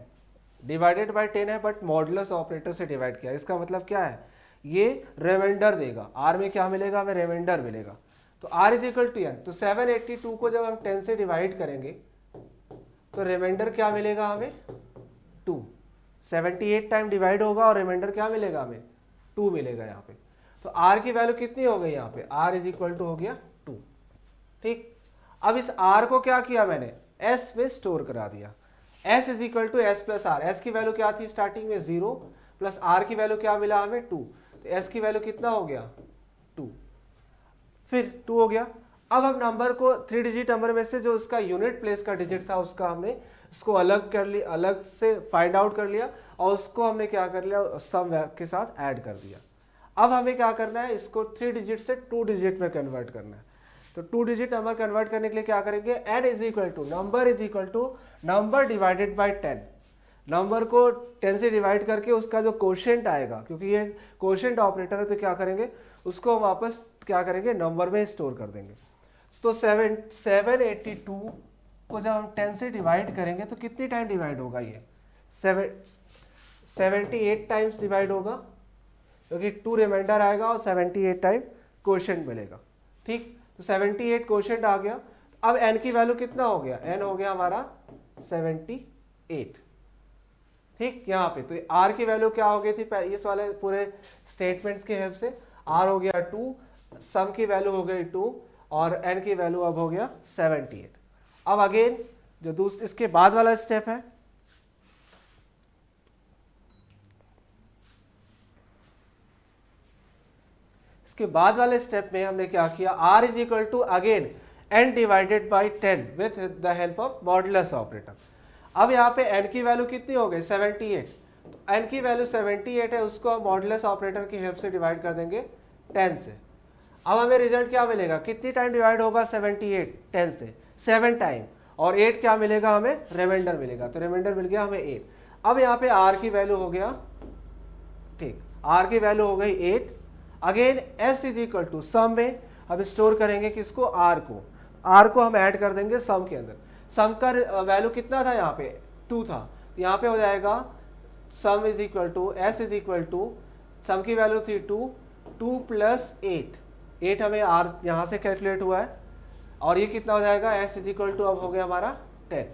Divided by 10 है बट मॉडुलस ऑपरेटर से डिवाइड किया. इसका मतलब क्या है, ये रिमाइंडर देगा. r में क्या मिलेगा, हमें रिमाइंडर मिलेगा. तो r is equal to n. तो 782 को जब हम 10 से डिवाइड करेंगे तो रिमाइंडर क्या मिलेगा हमें, 2. 78 टाइम डिवाइड होगा और रिमाइंडर क्या मिलेगा हमें, 2 मिलेगा यहाँ पे. तो r की वैल्यू कितनी हो गई यहाँ पे, r इज इक्वल टू हो गया 2. ठीक, अब इस r को क्या किया मैंने, s में स्टोर करा दिया. s is equal to s plus r. s की वैल्यू क्या थी स्टार्टिंग में 0, प्लस r की वैल्यू क्या मिला हमें 2. तो s की वैल्यू कितना हो गया, 2. फिर 2 हो गया. अब हम नंबर को 3 डिजिट नंबर में से जो उसका यूनिट प्लेस का डिजिट था उसका हमने उसको अलग कर लिया, अलग से फाइंड आउट कर लिया और उसको हमने क्या कर लिया, सम के साथ ऐड कर दिया. अब हमें क्या करना है, इसको 3 डिजिट से 2 डिजिट में कन्वर्ट करना है. तो 2 डिजिट नंबर कन्वर्ट करने के लिए क्या करेंगे, n is equal to number divided by 10. Number को 10 से डिवाइड करके उसका जो कोशेंट आएगा, क्योंकि ये कोशेंट ऑपरेटर है, तो क्या करेंगे उसको वापस क्या करेंगे नंबर में स्टोर कर देंगे. तो 782 को जब हम 10 से डिवाइड करेंगे तो कितनी टाइम डिवाइड होगा ये 78 टाइम्स डिवाइड होगा, क्योंकि 2 रिमाइंडर आएगा और 78 टाइम क्वोशंट मिलेगा। ठीक, तो 78 क्वोशंट आ गया। अब n की वैल्यू कितना हो गया, n हो गया हमारा 78। ठीक, यहाँ पे तो r की वैल्यू क्या हो गई थी इस वाले पूरे स्टेटमेंट्स की हेल्प से, r हो गया 2, सम की वैल्यू हो गई 2 और n की वैल्यू अब हो गया 78। अब अगेन जो इसके बाद वाला स्टेप है, इसके बाद वाले स्टेप में हमने क्या किया, r is equal to again n divided by 10 with the help of modulus operator. अब यहाँ पे n की वैल्यू कितनी हो गई 78, तो n की वैल्यू 78 है, उसको हम मॉडुलस ऑपरेटर की हेल्प से डिवाइड कर देंगे 10 से। अब हमें रिजल्ट क्या मिलेगा, कितनी टाइम डिवाइड होगा 78 10 से, 7 टाइम, और 8 क्या मिलेगा हमें, रिमाइंडर मिलेगा, तो रिमाइंडर मिल गया हमें 8। अब यहाँ पे r की वैल्यू हो गया, ठीक, r की वैल्यू हो गई 8। Again s is equal to sum में हम स्टोर करेंगे किसको, r को हम ऐड कर देंगे सम के अंदर। सम का वैल्यू कितना था, यहाँ पे 2 था, तो यहाँ पे हो जाएगा sum is equal to s is equal to, sum की वैल्यू थी 2 प्लस 8 हमें r यहाँ से कैलकुलेट हुआ है, और ये कितना हो जाएगा, s इज इक्वल टू अब हो गया हमारा 10।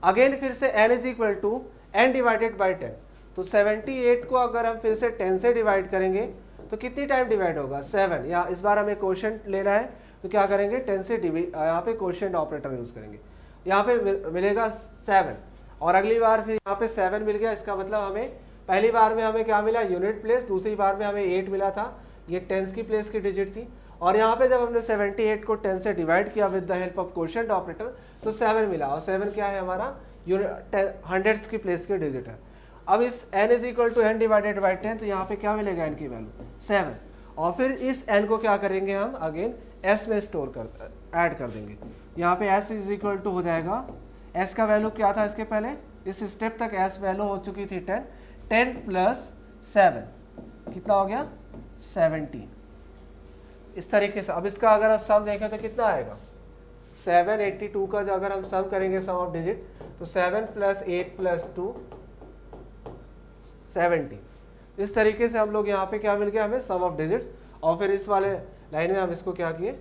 अगेन फिर से n is equal to n divided by 10, तो 78 को अगर हम फिर से 10 से डिवाइड करेंगे तो कितनी टाइम डिवाइड होगा 7, या इस बार हमें क्वोशंट लेना है तो क्या करेंगे 10 से यहाँ पे क्वोशंट ऑपरेटर यूज करेंगे, यहाँ पे मिलेगा 7, और अगली बार फिर यहाँ पे 7 मिल गया। इसका मतलब हमें पहली बार में हमें क्या मिला, यूनिट प्लेस, दूसरी बार में हमें 8 मिला था, ये टेंस की प्लेस की डिजिट थी, और यहाँ पे जब हमने 78 को 10 से डिवाइड किया with the help of quotient operator तो 7 मिला, और 7 क्या है हमारा हंड्रेड्स की प्लेस की डिजिट है। अब इस n is equal to n divided by 10, तो यहाँ पे क्या मिलेगा n की वैल्यू 7, और फिर इस n को क्या करेंगे हम अगेन s में स्टोर कर ऐड कर देंगे। यहाँ पे s इज इक्वल टू हो जाएगा, s का वैल्यू क्या था इसके पहले, इस स्टेप तक s वैल्यू हो चुकी थी 10 प्लस 7 कितना हो गया 17। इस तरीके से अब इसका अगर हम सम देखें तो कितना आएगा 782 का, जो अगर हम सम करेंगे सम ऑफ डिजिट तो 7 प्लस 8 प्लस 2 70। इस तरीके से हम लोग यहाँ पे क्या मिल गया हमें सम ऑफ डिजिट्स, और फिर इस वाले लाइन में हम इसको क्या किए,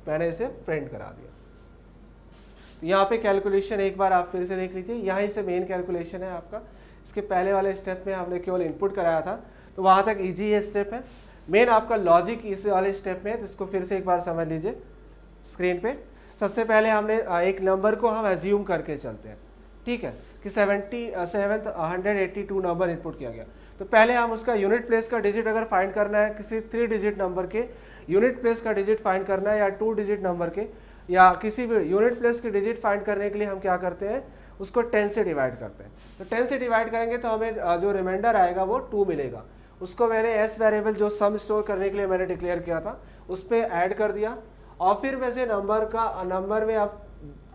मैंने इसे प्रिंट करा दिया। तो यहाँ पे कैलकुलेशन एक बार आप फिर से देख लीजिए, यहीं से मेन कैलकुलेशन है आपका। इसके पहले वाले स्टेप में हमने केवल इनपुट कराया था, तो वहाँ तक ईजी ये स्टेप है। मेन आपका लॉजिक इस वाले स्टेप में है, तो इसको फिर से एक बार समझ लीजिए स्क्रीन पे। सबसे पहले हमने एक नंबर को हम एज्यूम करके चलते हैं, ठीक है, कि 182 नंबर इनपुट किया गया, तो पहले हम उसका यूनिट प्लेस का डिजिट अगर फाइंड करना है, किसी 3 डिजिट नंबर के यूनिट प्लेस का डिजिट फाइंड करना है, या 2 डिजिट नंबर के, या किसी भी यूनिट प्लेस के डिजिट फाइंड करने के लिए हम क्या करते हैं, उसको 10 से डिवाइड करते हैं। तो 10 से डिवाइड करेंगे तो हमें जो रिमाइंडर आएगा वो 2 मिलेगा। उसको मैंने s वेरिएबल जो सम स्टोर करने के लिए मैंने डिक्लेयर किया था उस पर ऐड कर दिया, और फिर वैसे नंबर में अब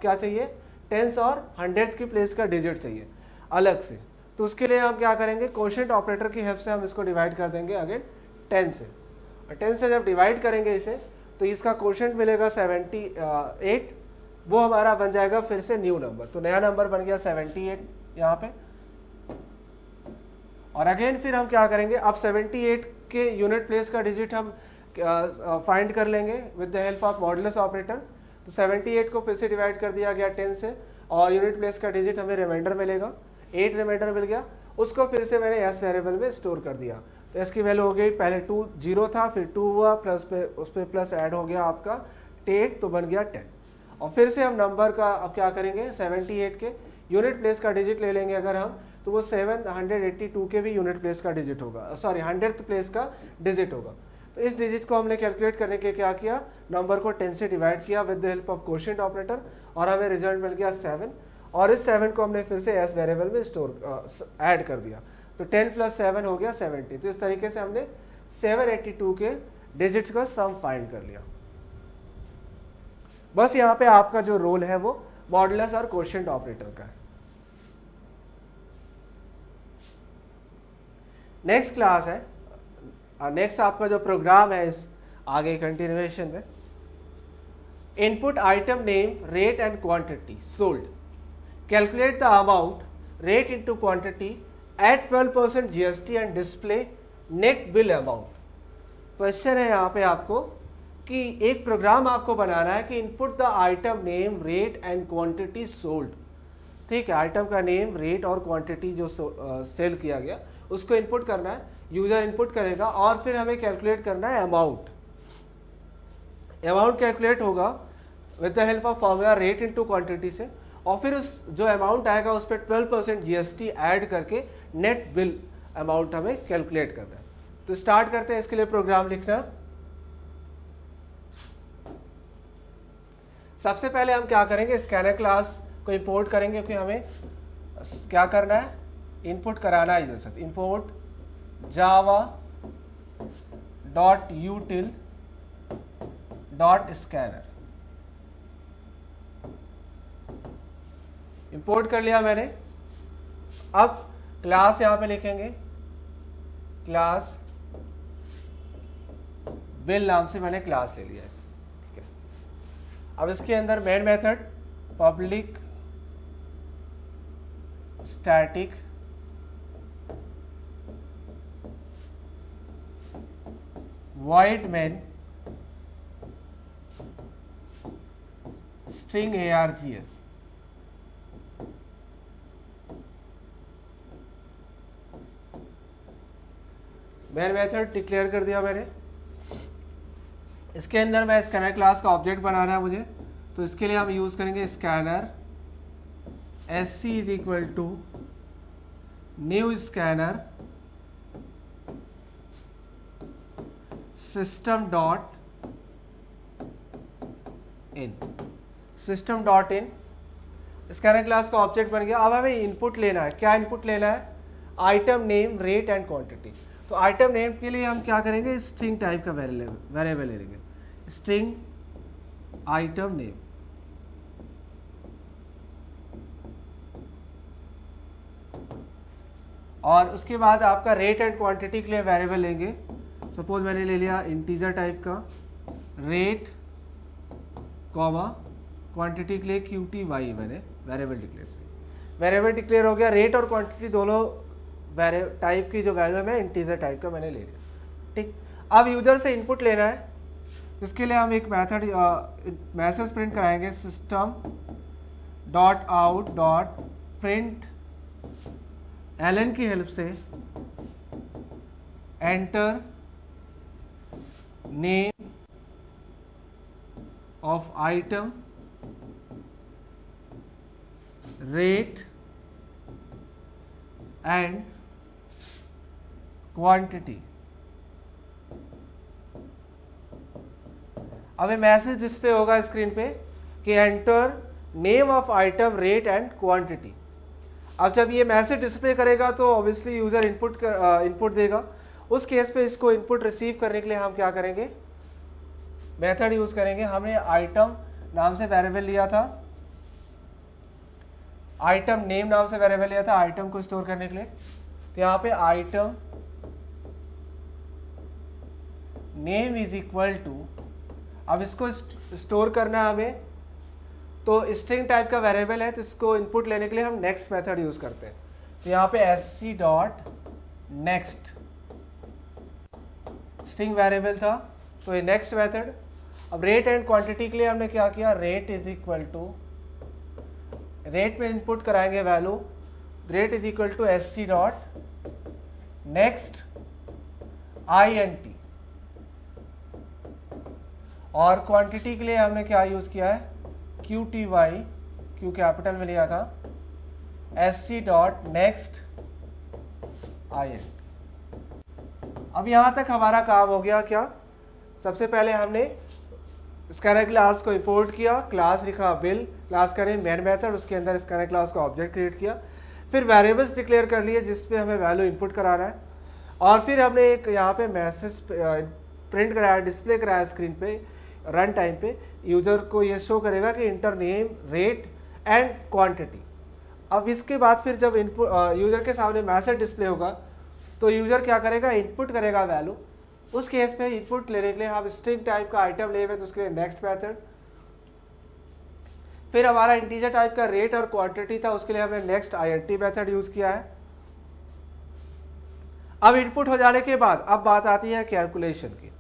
क्या चाहिए, टेंस और हंड्रेड की प्लेस का डिजिट चाहिए अलग से। तो उसके लिए हम क्या करेंगे, क्वोशंट ऑपरेटर की हेल्प से हम इसको डिवाइड कर देंगे अगेन 10 से, और 10 से जब डिवाइड करेंगे इसे तो इसका क्वोशंट मिलेगा 78, वो हमारा बन जाएगा फिर से न्यू नंबर, तो नया नंबर बन गया 78 यहाँ पे। और अगेन फिर हम क्या करेंगे, अब 78 के यूनिट प्लेस का डिजिट हम फाइंड कर लेंगे with the help of modulus operator. तो 78 को फिर से डिवाइड कर दिया गया 10 से, और यूनिट प्लेस का डिजिट हमें रिमाइंडर मिलेगा, 8 रिमाइंडर मिल गया, उसको फिर से मैंने s वेरिएबल में स्टोर कर दिया। तो s की वैल्यू हो गई, पहले 2 0 था, फिर 2 हुआ, प्लस पे उस पर प्लस ऐड हो गया आपका 8, तो बन गया 10। और फिर से हम नंबर का अब क्या करेंगे, 78 के यूनिट प्लेस का डिजिट ले लेंगे अगर हम, तो वो 782 के भी यूनिट प्लेस का डिजिट होगा, सॉरी 100th प्लेस का डिजिट होगा। तो इस डिजिट को हमने कैलकुलेट करने के क्या किया, नंबर को 10 से डिवाइड किया with the help of quotient operator, और हमें रिजल्ट मिल गया 7, और इस 7 को हमने फिर से s वेरिएबल में स्टोर ऐड कर दिया, तो 10 प्लस 7 हो गया 70। तो इस तरीके से हमने 782 के डिजिट्स का सम फाइंड कर लिया। बस यहाँ पे आपका जो रोल है वो मॉडुलस और क्वोशंट ऑपरेटर का है। नेक्स्ट क्लास है, नेक्स्ट आपका जो प्रोग्राम है इस आगे कंटिन्यूएशन में, input item name, rate and quantity sold, calculate the amount rate into quantity eight 12% GST and display net bill amount. Question है यहाँ पे आपको कि एक प्रोग्राम आपको बनाना है कि input the item name, rate and quantity sold. ठीक है, आइटम का नेम, रेट और क्वांटिटी जो सेल किया गया उसको इनपुट करना है, यूजर इनपुट करेगा और फिर हमें कैलकुलेट करना है अमाउंट। अमाउंट कैलकुलेट होगा with the help of formula rate into quantity से, और फिर उस जो अमाउंट आएगा उस पर 12% जीएसटी ऐड करके नेट बिल अमाउंट हमें कैलकुलेट करना है। तो स्टार्ट करते हैं इसके लिए प्रोग्राम लिखना। सबसे पहले हम क्या करेंगे, स्कैनर क्लास को इंपोर्ट करेंगे क्योंकि हमें क्या करना है, इनपुट कराना है यूजर से। Import Java dot यूटिल dot scanner, import कर लिया मैंने। अब क्लास यहां पे लिखेंगे, क्लास बिल नाम से मैंने क्लास ले लिया है। ठीक है, अब इसके अंदर main method public static void main string args, main method declare कर दिया मैंने। इसके अंदर मैं स्कैनर क्लास का ऑब्जेक्ट बनाना है मुझे, तो इसके लिए हम यूज करेंगे scanner sc is equal to new scanner system dot in, system dot in scanner class का ऑब्जेक्ट बन गया। अब हमें इनपुट लेना है, क्या इनपुट लेना है, item name, rate and quantity. तो आइटम नेम के लिए हम क्या करेंगे, स्ट्रिंग टाइप का वेरिएबल ले लेंगे, स्ट्रिंग आइटम नेम। और उसके बाद आपका रेट एंड क्वांटिटी के लिए वेरिएबल लेंगे। सपोज मैंने ले लिया इंटीजर टाइप का रेट कॉमा क्वांटिटी के लिए QTY मैंने वेरिएबल डिक्लेयर किया। वेरिएबल डिक्लेयर हो गया, रेट और क्वांटिटी दोनों टाइप की जो वैल्यू है इंटीजर टाइप का मैंने ले लिया। ठीक, अब यूजर से इनपुट लेना है, इसके लिए हम एक मेथड मैसेज प्रिंट कराएंगे, system dot out dot print LN की हेल्प से enter name of item, rate and quantity. अब ये मैसेज डिस्प्ले होगा स्क्रीन पे कि enter name of item, rate and quantity. अब जब ये मैसेज डिस्प्ले करेगा तो ऑब्वियसली यूजर इनपुट देगा। उस केस पे इसको इनपुट रिसीव करने के लिए हम क्या करेंगे, मेथड यूज करेंगे। हमने आइटम नाम से वेरिएबल लिया था, आइटम नेम नाम से वेरिएबल लिया था आइटम को स्टोर करने के लिए। तो यहाँ पे item name is equal to, अब इसको स्टोर करना है हमें, तो स्ट्रिंग टाइप का वेरिएबल है, तो इसको इनपुट लेने के लिए हम नेक्स्ट मेथड यूज करते हैं। तो यहाँ पे sc dot next string variable था, तो ये नेक्स्ट मेथड। अब रेट एंड क्वांटिटी के लिए हमने क्या किया, rate is equal to, rate में इनपुट कराएंगे value, rate is equal to sc dot next int। और क्वांटिटी के लिए हमने क्या यूज किया है, QTY, Q कैपिटल में लिया था, sc डॉट नेक्स्ट int। अब यहां तक हमारा काम हो गया। क्या, सबसे पहले हमने स्कैनर क्लास को इंपोर्ट किया, क्लास लिखा बिल, क्लास का नेम मेन मेथड, उसके अंदर स्कैनर क्लास का ऑब्जेक्ट क्रिएट किया, फिर वेरिएबल्स डिक्लेयर कर लिए जिसपे हमें वैल्यू इनपुट कराना है, और फिर हमने एक यहाँ पे मैसेज प्रिंट कराया, डिस्प्ले कराया स्क्रीन पे रन टाइम पे। यूजर को ये शो करेगा कि inter name, rate and quantity. अब इसके बाद फिर जब इनपुट यूजर के सामने मैसेज डिस्प्ले होगा तो यूजर क्या करेगा, इनपुट करेगा वैल्यू। उस केस पे इनपुट लेने के लिए हम स्ट्रिंग टाइप का आइटम ले हुए, तो उसके लिए नेक्स्ट मेथड, फिर हमारा इंटीजर टाइप का रेट और क्वांटिटी था, उसके लिए हमने नेक्स्ट INT मेथड यूज किया है। अब इनपुट हो जाने के बाद अब बात आती है कैलकुलेशन की।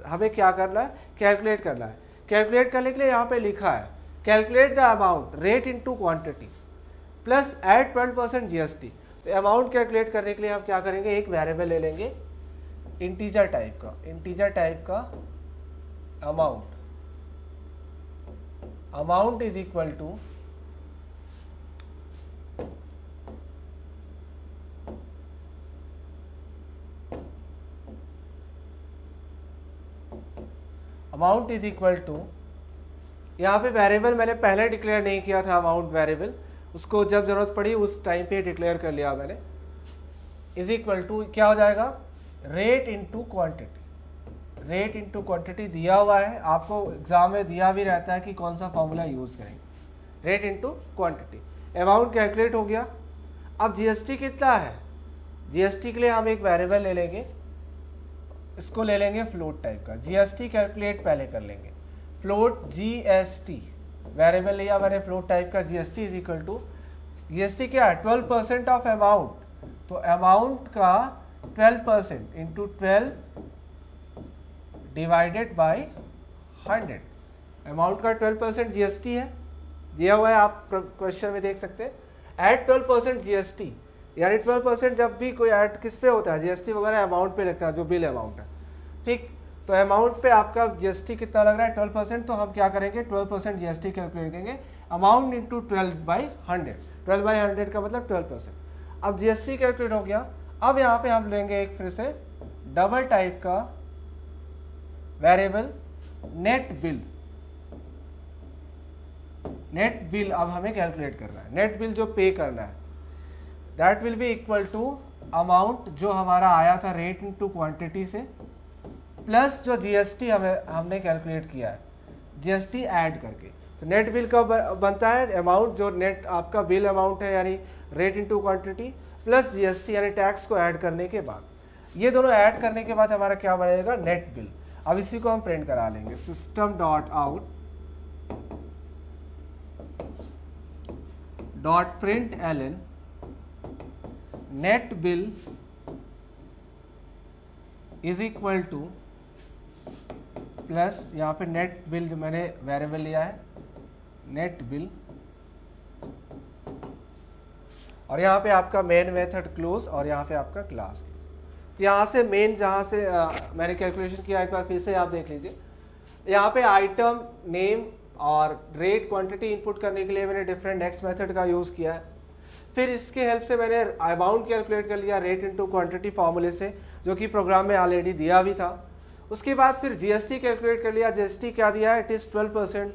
हमें क्या करना है, कैलकुलेट करना है। कैलकुलेट करने के लिए यहाँ पे लिखा है calculate the amount rate into quantity plus add 12% GST। तो अमाउंट कैलकुलेट करने के लिए हम क्या करेंगे, एक वेरिएबल ले लेंगे इंटीजर टाइप का अमाउंट इज इक्वल टू यहाँ पे वेरिएबल मैंने पहले डिक्लेयर नहीं किया था, अमाउंट वेरिएबल उसको जब जरूरत पड़ी उस टाइम पे डिक्लेयर कर लिया मैंने। इज इक्वल टू क्या हो जाएगा, रेट इनटू क्वांटिटी दिया हुआ है, आपको एग्जाम में दिया भी रहता है कि कौन सा फॉर्मूला यूज करेंगे, rate into quantity. Amount calculate हो गया। अब GST कितना है, GST के लिए हम एक वेरिएबल ले लेंगे, इसको ले लेंगे फ्लोट टाइप का। GST कैलकुलेट पहले कर लेंगे, फ्लोट GST वेरिएबल लिया मैंने फ्लोट टाइप का। GST is equal to, GST क्या है 12% ऑफ अमाउंट, तो अमाउंट का 12% इंटू 12 डिवाइडेड बाई 100। अमाउंट का 12% GST है, दिया हुआ है, आप क्वेश्चन में देख सकते हैं। ऐड 12% GST, यानी 12% जब भी कोई ऐड किस पे होता है, GST वगैरह अमाउंट पे लगता है, जो बिल अमाउंट है, ठीक। तो अमाउंट पे आपका GST कितना लग रहा है 12%, तो हम क्या करेंगे 12% GST कैलकुलेट करेंगे, अमाउंट इंटू 12/100, 12/100 का मतलब 12%। अब GST कैलकुलेट हो गया। अब यहाँ पे हम लेंगे एक फिर से डबल टाइप का वेरिएबल नेट बिल अब हमें कैलकुलेट करना है। नेट बिल जो पे करना है that will be equal to amount जो हमारा आया था रेट इनटू क्वांटिटी से, प्लस जो GST हमने कैलकुलेट किया है, GST ऐड करके। तो नेट बिल कब बनता है, अमाउंट जो नेट आपका बिल अमाउंट है यानी rate into quantity plus GST यानी टैक्स को ऐड करने के बाद, ये दोनों ऐड करने के बाद हमारा क्या बनेगा, नेट बिल। अब इसी को हम प्रिंट करा लेंगे, system dot out dot print ln net bill is equal to plus, यहाँ पे नेट बिल जो मैंने वेरिएबल लिया है नेट बिल, और यहाँ पे आपका मेन मेथड क्लोज और यहाँ पे आपका क्लास। तो यहाँ से मेन जहाँ से मैंने कैलकुलेशन किया, एक बार फिर से आप देख लीजिए। यहाँ पे आइटम नेम और रेट क्वांटिटी इनपुट करने के लिए मैंने डिफरेंट नेक्स्ट मेथड का यूज़ किया है। फिर इसके हेल्प से मैंने अमाउंट कैलकुलेट कर लिया रेट इनटू क्वांटिटी फॉर्मूले से, जो कि प्रोग्राम में ऑलरेडी दिया भी था। उसके बाद फिर GST कैलकुलेट कर लिया। GST क्या दिया है, इट इज़ 12%,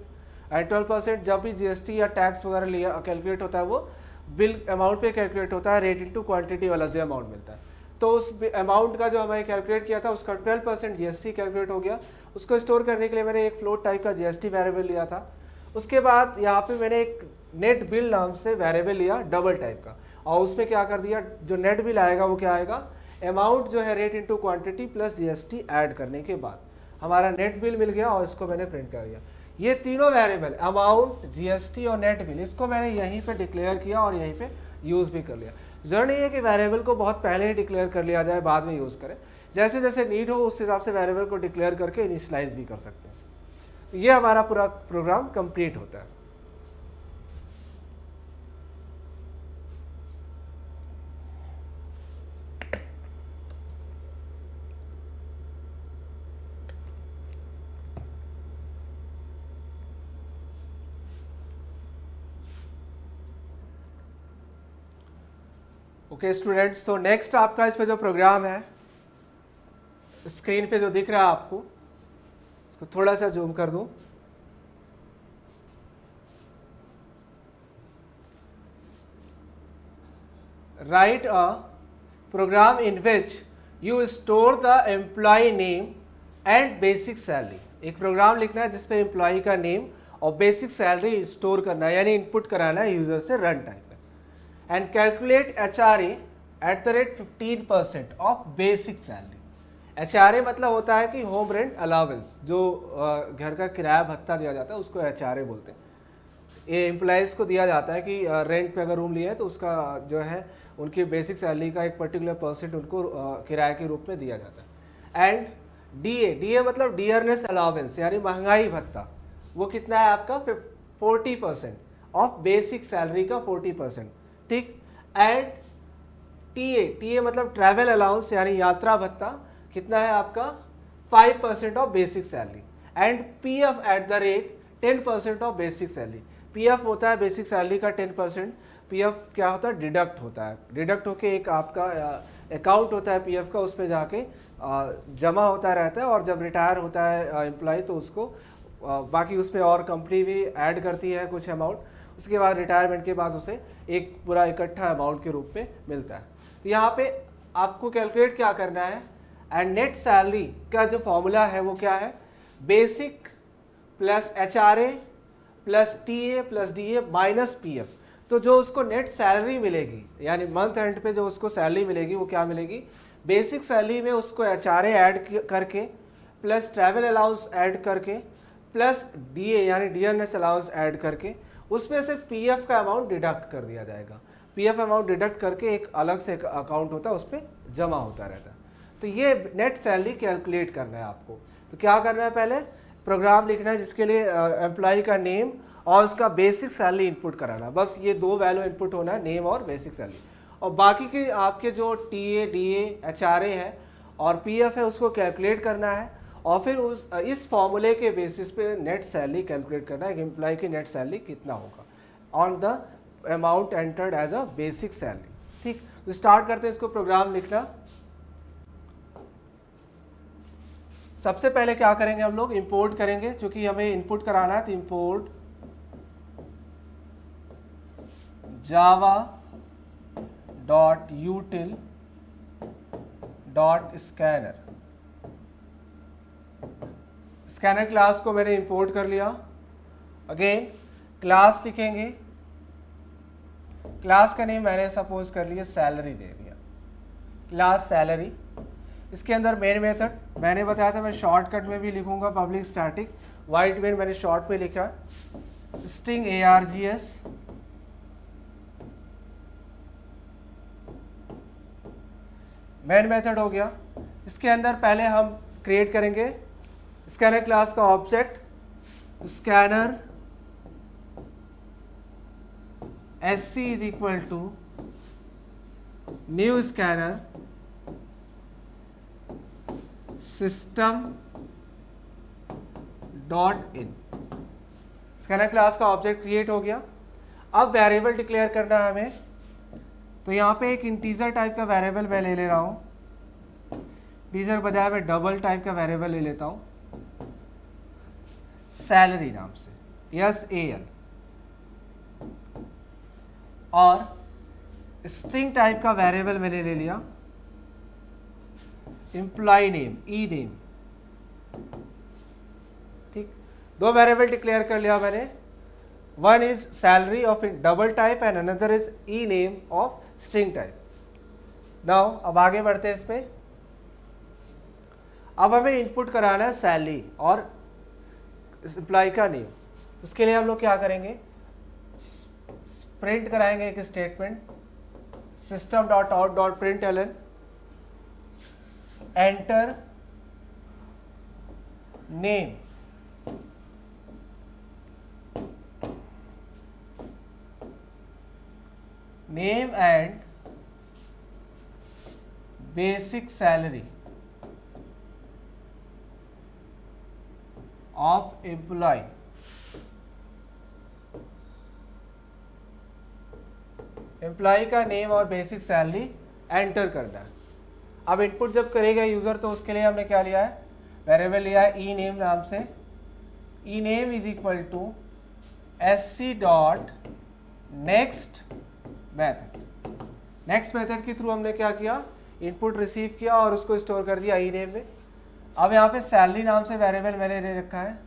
एंड 12% जब भी GST या टैक्स वगैरह लिया कैलकुलेट होता है वो बिल अमाउंट पे कैलकुलेट होता है, रेट इनटू क्वांटिटी वाला जो अमाउंट मिलता है। तो उस अमाउंट का जो हमें कैलकुलेट किया था उसका 12% GST कैलकुलेट हो गया। उसको स्टोर करने के लिए मैंने एक फ्लोट टाइप का GST वेरिएबल लिया था। उसके बाद यहाँ पे मैंने एक नेट बिल नाम से वेरिएबल लिया डबल टाइप का, और उसमें क्या कर दिया, जो नेट बिल आएगा वो क्या आएगा, अमाउंट जो है rate into quantity plus GST add करने के बाद हमारा नेट बिल मिल गया, और इसको मैंने प्रिंट कर दिया। ये तीनों वेरिएबल अमाउंट, GST और नेट बिल, इसको मैंने यहीं पे डिक्लेयर किया और यहीं पे यूज़ भी कर लिया। जरूरी नहीं है कि वेरिएबल को बहुत पहले ही डिक्लेयर कर लिया जाए, बाद में यूज़ करें, जैसे जैसे नीड हो उस हिसाब से वेरिएबल को डिक्लेयर करके इनिशियलाइज भी कर सकते हैं। तो ये हमारा पूरा प्रोग्राम कंप्लीट होता है। ओके स्टूडेंट्स, तो नेक्स्ट आपका इस पे जो प्रोग्राम है, स्क्रीन पे जो दिख रहा है आपको, इसको थोड़ा सा जूम कर दूं। Write a program in which you store the employ name and basic salary. एक प्रोग्राम लिखना है जिसपे एम्प्लॉय का नेम और बेसिक सैलरी स्टोर करना है, यानी इनपुट कराना है यूजर से रन टाइम में। And calculate HRA at the rate 15% of basic salary. HRA मतलब होता है कि होम रेंट अलाउंस, जो घर का किराया भत्ता दिया जाता है उसको HRA बोलते हैं। ये एम्प्लॉयज़ को दिया जाता है कि रेंट पे अगर रूम लिया है तो उसका जो है उनकी बेसिक सैलरी का एक पर्टिकुलर परसेंट उनको किराए के रूप में दिया जाता है। एंड डीए मतलब डियरनेस अलाउंस यानी महंगाई भत्ता, वो कितना है आपका 40% ऑफ बेसिक सैलरी का 40%, ठीक। एंड टीए मतलब ट्रैवल अलाउंस यानी यात्रा भत्ता, कितना है आपका 5% of basic salary. And PF at the rate 10% of basic salary. PF होता है बेसिक सैलरी का 10%। पीएफ क्या होता है, डिडक्ट होता है, डिडक्ट होके एक आपका अकाउंट होता है पीएफ का, उसमें जाके जमा होता रहता है, और जब रिटायर होता है एम्प्लॉय तो उसको बाकी उसमें और कंपनी भी ऐड करती है कुछ अमाउंट, उसके बाद रिटायरमेंट के बाद उसे एक पूरा इकट्ठा अमाउंट के रूप में मिलता है। तो यहाँ पे आपको कैलकुलेट क्या करना है, एंड नेट सैलरी का जो फॉर्मूला है वो क्या है, basic plus HRA plus TA plus DA minus PF. तो जो उसको नेट सैलरी मिलेगी यानी मंथ एंड पे जो उसको सैलरी मिलेगी वो क्या मिलेगी, बेसिक सैलरी में उसको HRA ऐड करके प्लस ट्रैवल अलाउंस ऐड करके प्लस डीए यानी डियरनेस अलाउंस ऐड करके उसमें से पीएफ का अमाउंट डिडक्ट कर दिया जाएगा। पीएफ अमाउंट डिडक्ट करके एक अलग से अकाउंट होता है, उस पर जमा होता रहता है। तो ये नेट सैलरी कैलकुलेट करना है आपको। तो क्या करना है, पहले प्रोग्राम लिखना है जिसके लिए एम्प्लॉय का नेम और उसका बेसिक सैलरी इनपुट कराना, बस ये दो वैल्यू इनपुट होना है, नेम और बेसिक सैलरी। और बाकी के आपके जो टीए डीए HRA है और पीएफ है उसको कैलकुलेट करना है, और फिर इस फॉर्मूले के बेसिस पे नेट सैलरी कैलकुलेट करना है कि एम्प्लॉय की नेट सैलरी कितना होगा on the amount entered as a basic salary, ठीक। तो स्टार्ट करते हैं इसको प्रोग्राम लिखना। सबसे पहले क्या करेंगे हम लोग, इंपोर्ट करेंगे, क्योंकि हमें इनपुट कराना है, तो इंपोर्ट java.util.scanner। स्कैनर क्लास को मैंने इंपोर्ट कर लिया। अगेन क्लास लिखेंगे, क्लास का नेम मैंने सपोज कर लिया सैलरी दे दिया, क्लास सैलरी। इसके अंदर मेन मेथड मैंने बताया था, मैं शॉर्टकट में भी लिखूंगा पब्लिक स्टैटिक वाइट मेन मैंने शॉर्ट में लिखा, स्ट्रिंग args मेन मेथड हो गया। इसके अंदर पहले हम क्रिएट करेंगे स्कैनर क्लास का object, scanner SC is equal to new scanner system dot in. Scanner class का ऑब्जेक्ट क्रिएट हो गया। अब वेरिएबल डिक्लेयर करना है हमें, तो यहाँ पे एक इंटीजर टाइप का वेरिएबल मैं ले रहा हूँ, इंटीजर बजाय मैं डबल टाइप का वेरिएबल ले लेता हूँ सैलरी नाम से, SAL। और स्ट्रिंग टाइप का वेरिएबल मैंने ले लिया एम्प्लॉय नेम, ई नेम, ठीक। दो वेरिएबल डिक्लेयर कर लिया मैंने, one is salary of double type and another is E name of string type. Now अब आगे बढ़ते हैं इस पे। अब हमें इनपुट कराना है सैलरी और एम्प्लॉय का नेम। उसके लिए हम लोग क्या करेंगे, प्रिंट कराएंगे एक statement system.out.println enter name, name and basic salary of employ. Employ का नेम और बेसिक सैलरी एंटर करना है। अब इनपुट जब करेगा यूजर तो उसके लिए हमने क्या लिया है, वेरिएबल लिया है ई नेम नाम से, e name is equal to SC dot next method. Next method के थ्रू हमने क्या किया, इनपुट रिसीव किया और उसको स्टोर कर दिया ई नेम में। अब यहाँ पे सैलरी नाम से वेरिएबल मैंने ले रखा है,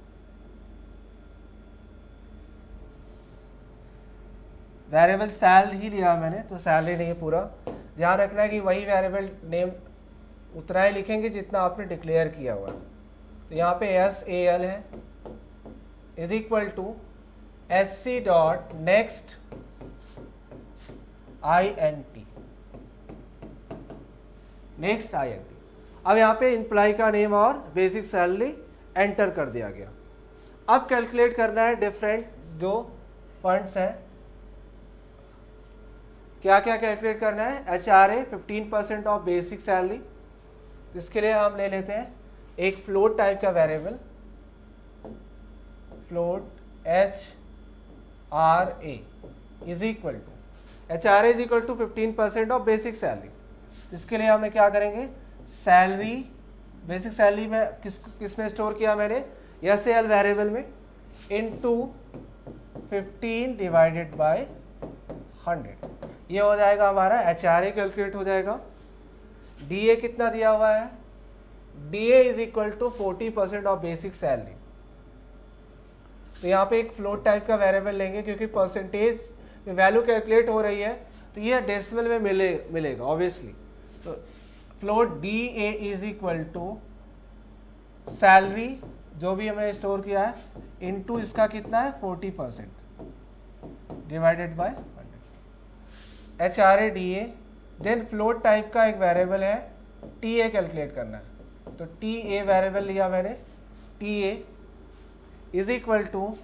वेरिएबल सैल ही लिया मैंने, तो सैलरी नहीं है पूरा। ध्यान रखना है कि वही वेरिएबल नेम उतना ही लिखेंगे जितना आपने डिक्लेयर किया हुआ है। तो यहाँ पे SAL है is equal to SC dot next INT, next INT। अब यहाँ पे एम्प्लॉय का नेम और बेसिक सैलरी एंटर कर दिया गया। अब कैलकुलेट करना है डिफरेंट जो फंड्स हैं, क्या क्या कैलकुलेट करना है। HRA 15% ऑफ बेसिक सैलरी, इसके लिए हम ले लेते हैं एक फ्लोट टाइप का variable, float HRA is equal to, HRA is equal to 15% of basic salary. इसके लिए हमें क्या करेंगे, सैलरी, बेसिक सैलरी में किस में स्टोर किया मैंने, SAL वेरिएबल में, इनटू 15 डिवाइडेड बाय 100। ये हो जाएगा हमारा HRA कैलकुलेट हो जाएगा। DA कितना दिया हुआ है, DA is equal to 40% of basic salary. तो यहाँ पे एक फ्लोट टाइप का वेरिएबल लेंगे क्योंकि परसेंटेज में वैल्यू कैलकुलेट हो रही है, तो ये डेसिमल में मिलेगा ऑब्वियसली। तो float DA is equal to salary जो भी हमने स्टोर किया है इनटू इसका कितना है 40% divided by 100। HRA DA, then float type का एक वेरिएबल है TA कैलकुलेट करना है, तो TA वेरिएबल लिया मैंने, TA इज इक्वल टू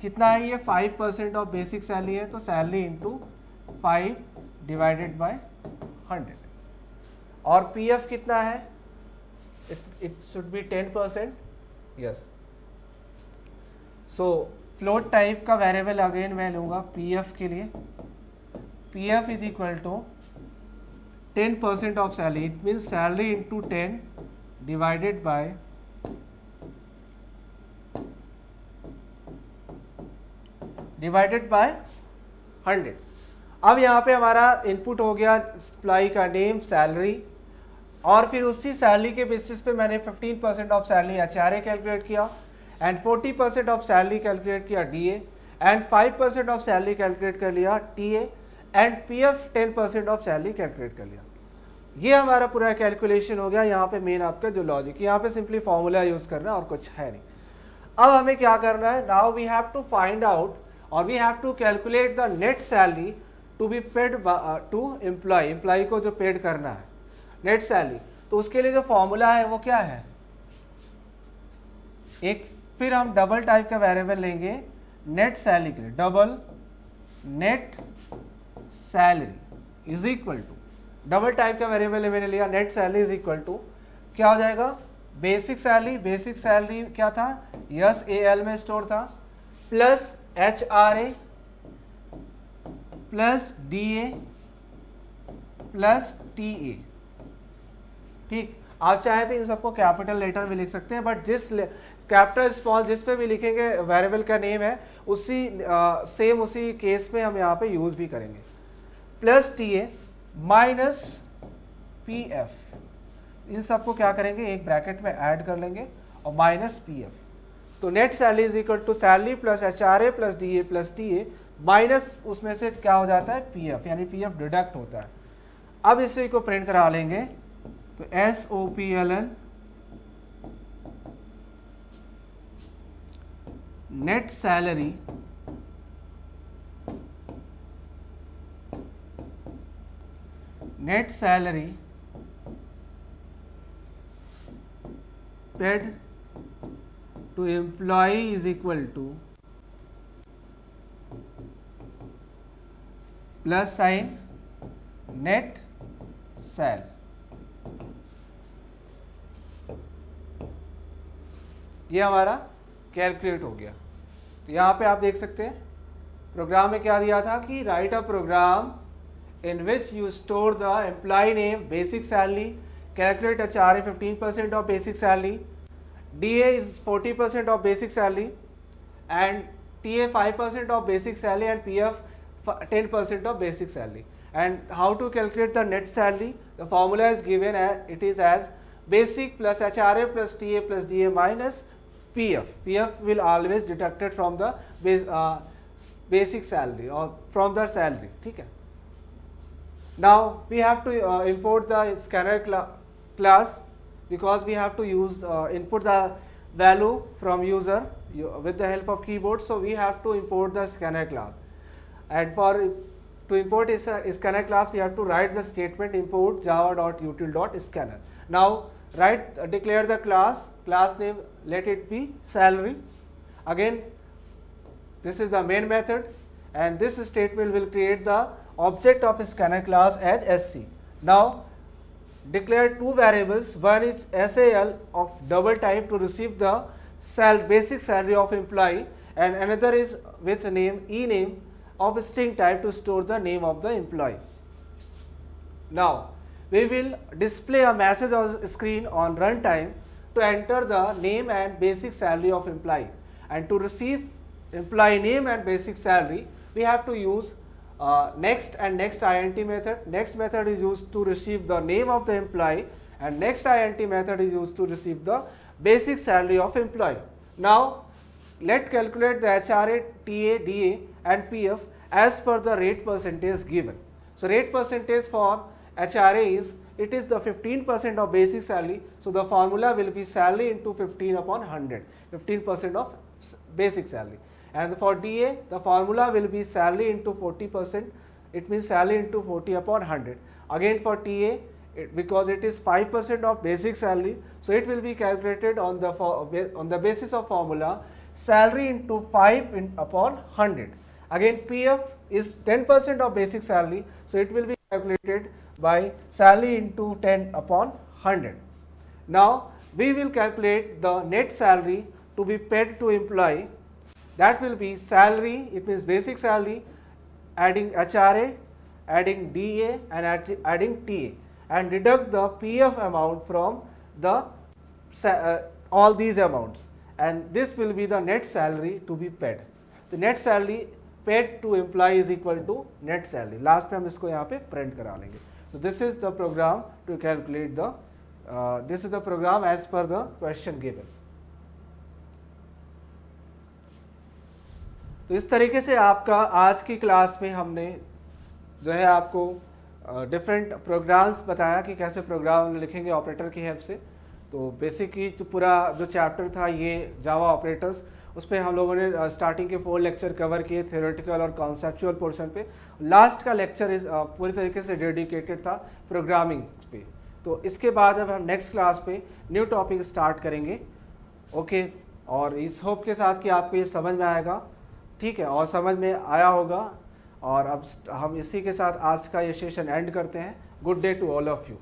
कितना है, ये 5% ऑफ बेसिक सैलरी है, तो सैलरी इंटू 5 डिवाइडेड बाय 100। और PF कितना है, it should be 10%, yes. So float type का वेरिएबल अगेन मैं लूँगा PF के लिए, PF is equal to 10% of salary, it means salary into 10 divided by 100। अब यहाँ पे हमारा इनपुट हो गया एम्प्लॉय का नेम, सैलरी, और फिर उसी सैलरी के बेसिस पे मैंने 15% ऑफ सैलरी HRA कैलकुलेट किया, एंड 40% ऑफ सैलरी कैलकुलेट किया DA, and 5% of salary calculate कर लिया TA, and PF 10% of salary calculate कर लिया। ये हमारा पूरा कैलकुलेशन हो गया। यहाँ पे मेन आपका जो लॉजिक, यहाँ पे सिंपली फॉर्मूला यूज करना है और कुछ है नहीं। अब हमें क्या करना है, now we have to find out और we have to calculate the net salary to be paid to employ, employ को जो पेड करना है नेट सैलरी। तो उसके लिए जो फॉर्मूला है वो क्या है, एक फिर हम डबल टाइप का वेरिएबल लेंगे नेट सैलरी के लिए, double net salary is equal to, double type का वेरिएबल मैंने लिया, net salary is equal to क्या हो जाएगा, बेसिक सैलरी, बेसिक सैलरी क्या था, SAL में स्टोर था, plus HRA plus DA plus TA। ठीक, आप चाहे तो इन सबको कैपिटल लेटर में लिख सकते हैं, बट जिस कैपिटल स्मॉल जिस पे भी लिखेंगे वेरिएबल का नेम है उसी सेम उसी केस में हम यहाँ पे यूज भी करेंगे। प्लस TA माइनस PF, इन सबको क्या करेंगे एक ब्रैकेट में ऐड कर लेंगे और माइनस PF। तो net salary is equal to salary plus HRA plus DA plus TA minus उसमें से क्या हो जाता है PF, यानी PF डिडक्ट होता है। अब इसी को प्रिंट करा लेंगे, तो SOPLN net salary paid to employ is equal to plus sign net sal. ये हमारा कैलकुलेट हो गया। तो यहाँ पे आप देख सकते हैं प्रोग्राम में क्या दिया था कि write a program in which you store the employee name, basic salary, calculate HRA 15% of basic salary, DA is 40% of basic salary, and TA 5% of basic salary, and PF 10% of basic salary. And how to calculate the net salary? The formula is given as it is as basic plus HRA plus TA plus DA minus PF. PF will always deducted from the basic salary or from the salary. ठीक है. Now we have to import the scanner class because we have to use input the value from user with the help of keyboard. So we have to import the scanner class, and to import is scanner class, we have to write the statement import java.util.scanner. Now declare the class name, let it be salary. Again, this is the main method, and this statement will create the object of scanner class as sc. Now declare two variables, one is sal of double type to receive the basic salary of employee, and another is with name ename of string type to store the name of the employee. Now we will display a message on screen on runtime to enter the name and basic salary of employee, and to receive employee name and basic salary we have to use next and next int method. Next method is used to receive the name of the employee, and next int method is used to receive the basic salary of employee. Now let's calculate the HRA, TA, DA and PF as per the rate percentage given. So rate percentage for HRA is, it is the 15% of basic salary. So the formula will be salary into 15 upon 100, 15% of basic salary. And for DA, the formula will be salary into 40%, it means salary into 40 upon 100. Again for TA, because it is 5% of basic salary, so it will be calculated on the basis of formula salary into 5 upon 100. Again PF is 10% of basic salary, so it will be calculated by salary into 10 upon 100. Now we will calculate the net salary to be paid to employee. That will be salary, it means basic salary, adding HRA, adding DA and adding TA, and deduct the PF amount from the all these amounts, and this will be the net salary to be paid. The net salary paid to employee is equal to net salary. Last में हम इसको यहाँ पे print करा लेंगे. So this is the program to calculate the this is the program as per the question given. तो इस तरीके से आपका आज की क्लास में हमने जो है आपको डिफरेंट प्रोग्राम्स बताया कि कैसे प्रोग्राम लिखेंगे ऑपरेटर की हेल्प से. तो बेसिकली जो पूरा जो चैप्टर था ये जावा ऑपरेटर्स, उस पर हम लोगों ने स्टार्टिंग के 4 लेक्चर कवर किए थ्योरेटिकल और कॉन्सेप्चुअल पोर्शन पे. लास्ट का लेक्चर इस पूरी तरीके से डेडिकेटेड था प्रोग्रामिंग पे. तो इसके बाद अब हम नेक्स्ट क्लास पे न्यू टॉपिक स्टार्ट करेंगे. ओके, और इस होप के साथ कि आपको ये समझ में आएगा. ठीक है, और समझ में आया होगा. और अब हम इसी के साथ आज का ये सेशन एंड करते हैं. Good day to all of you.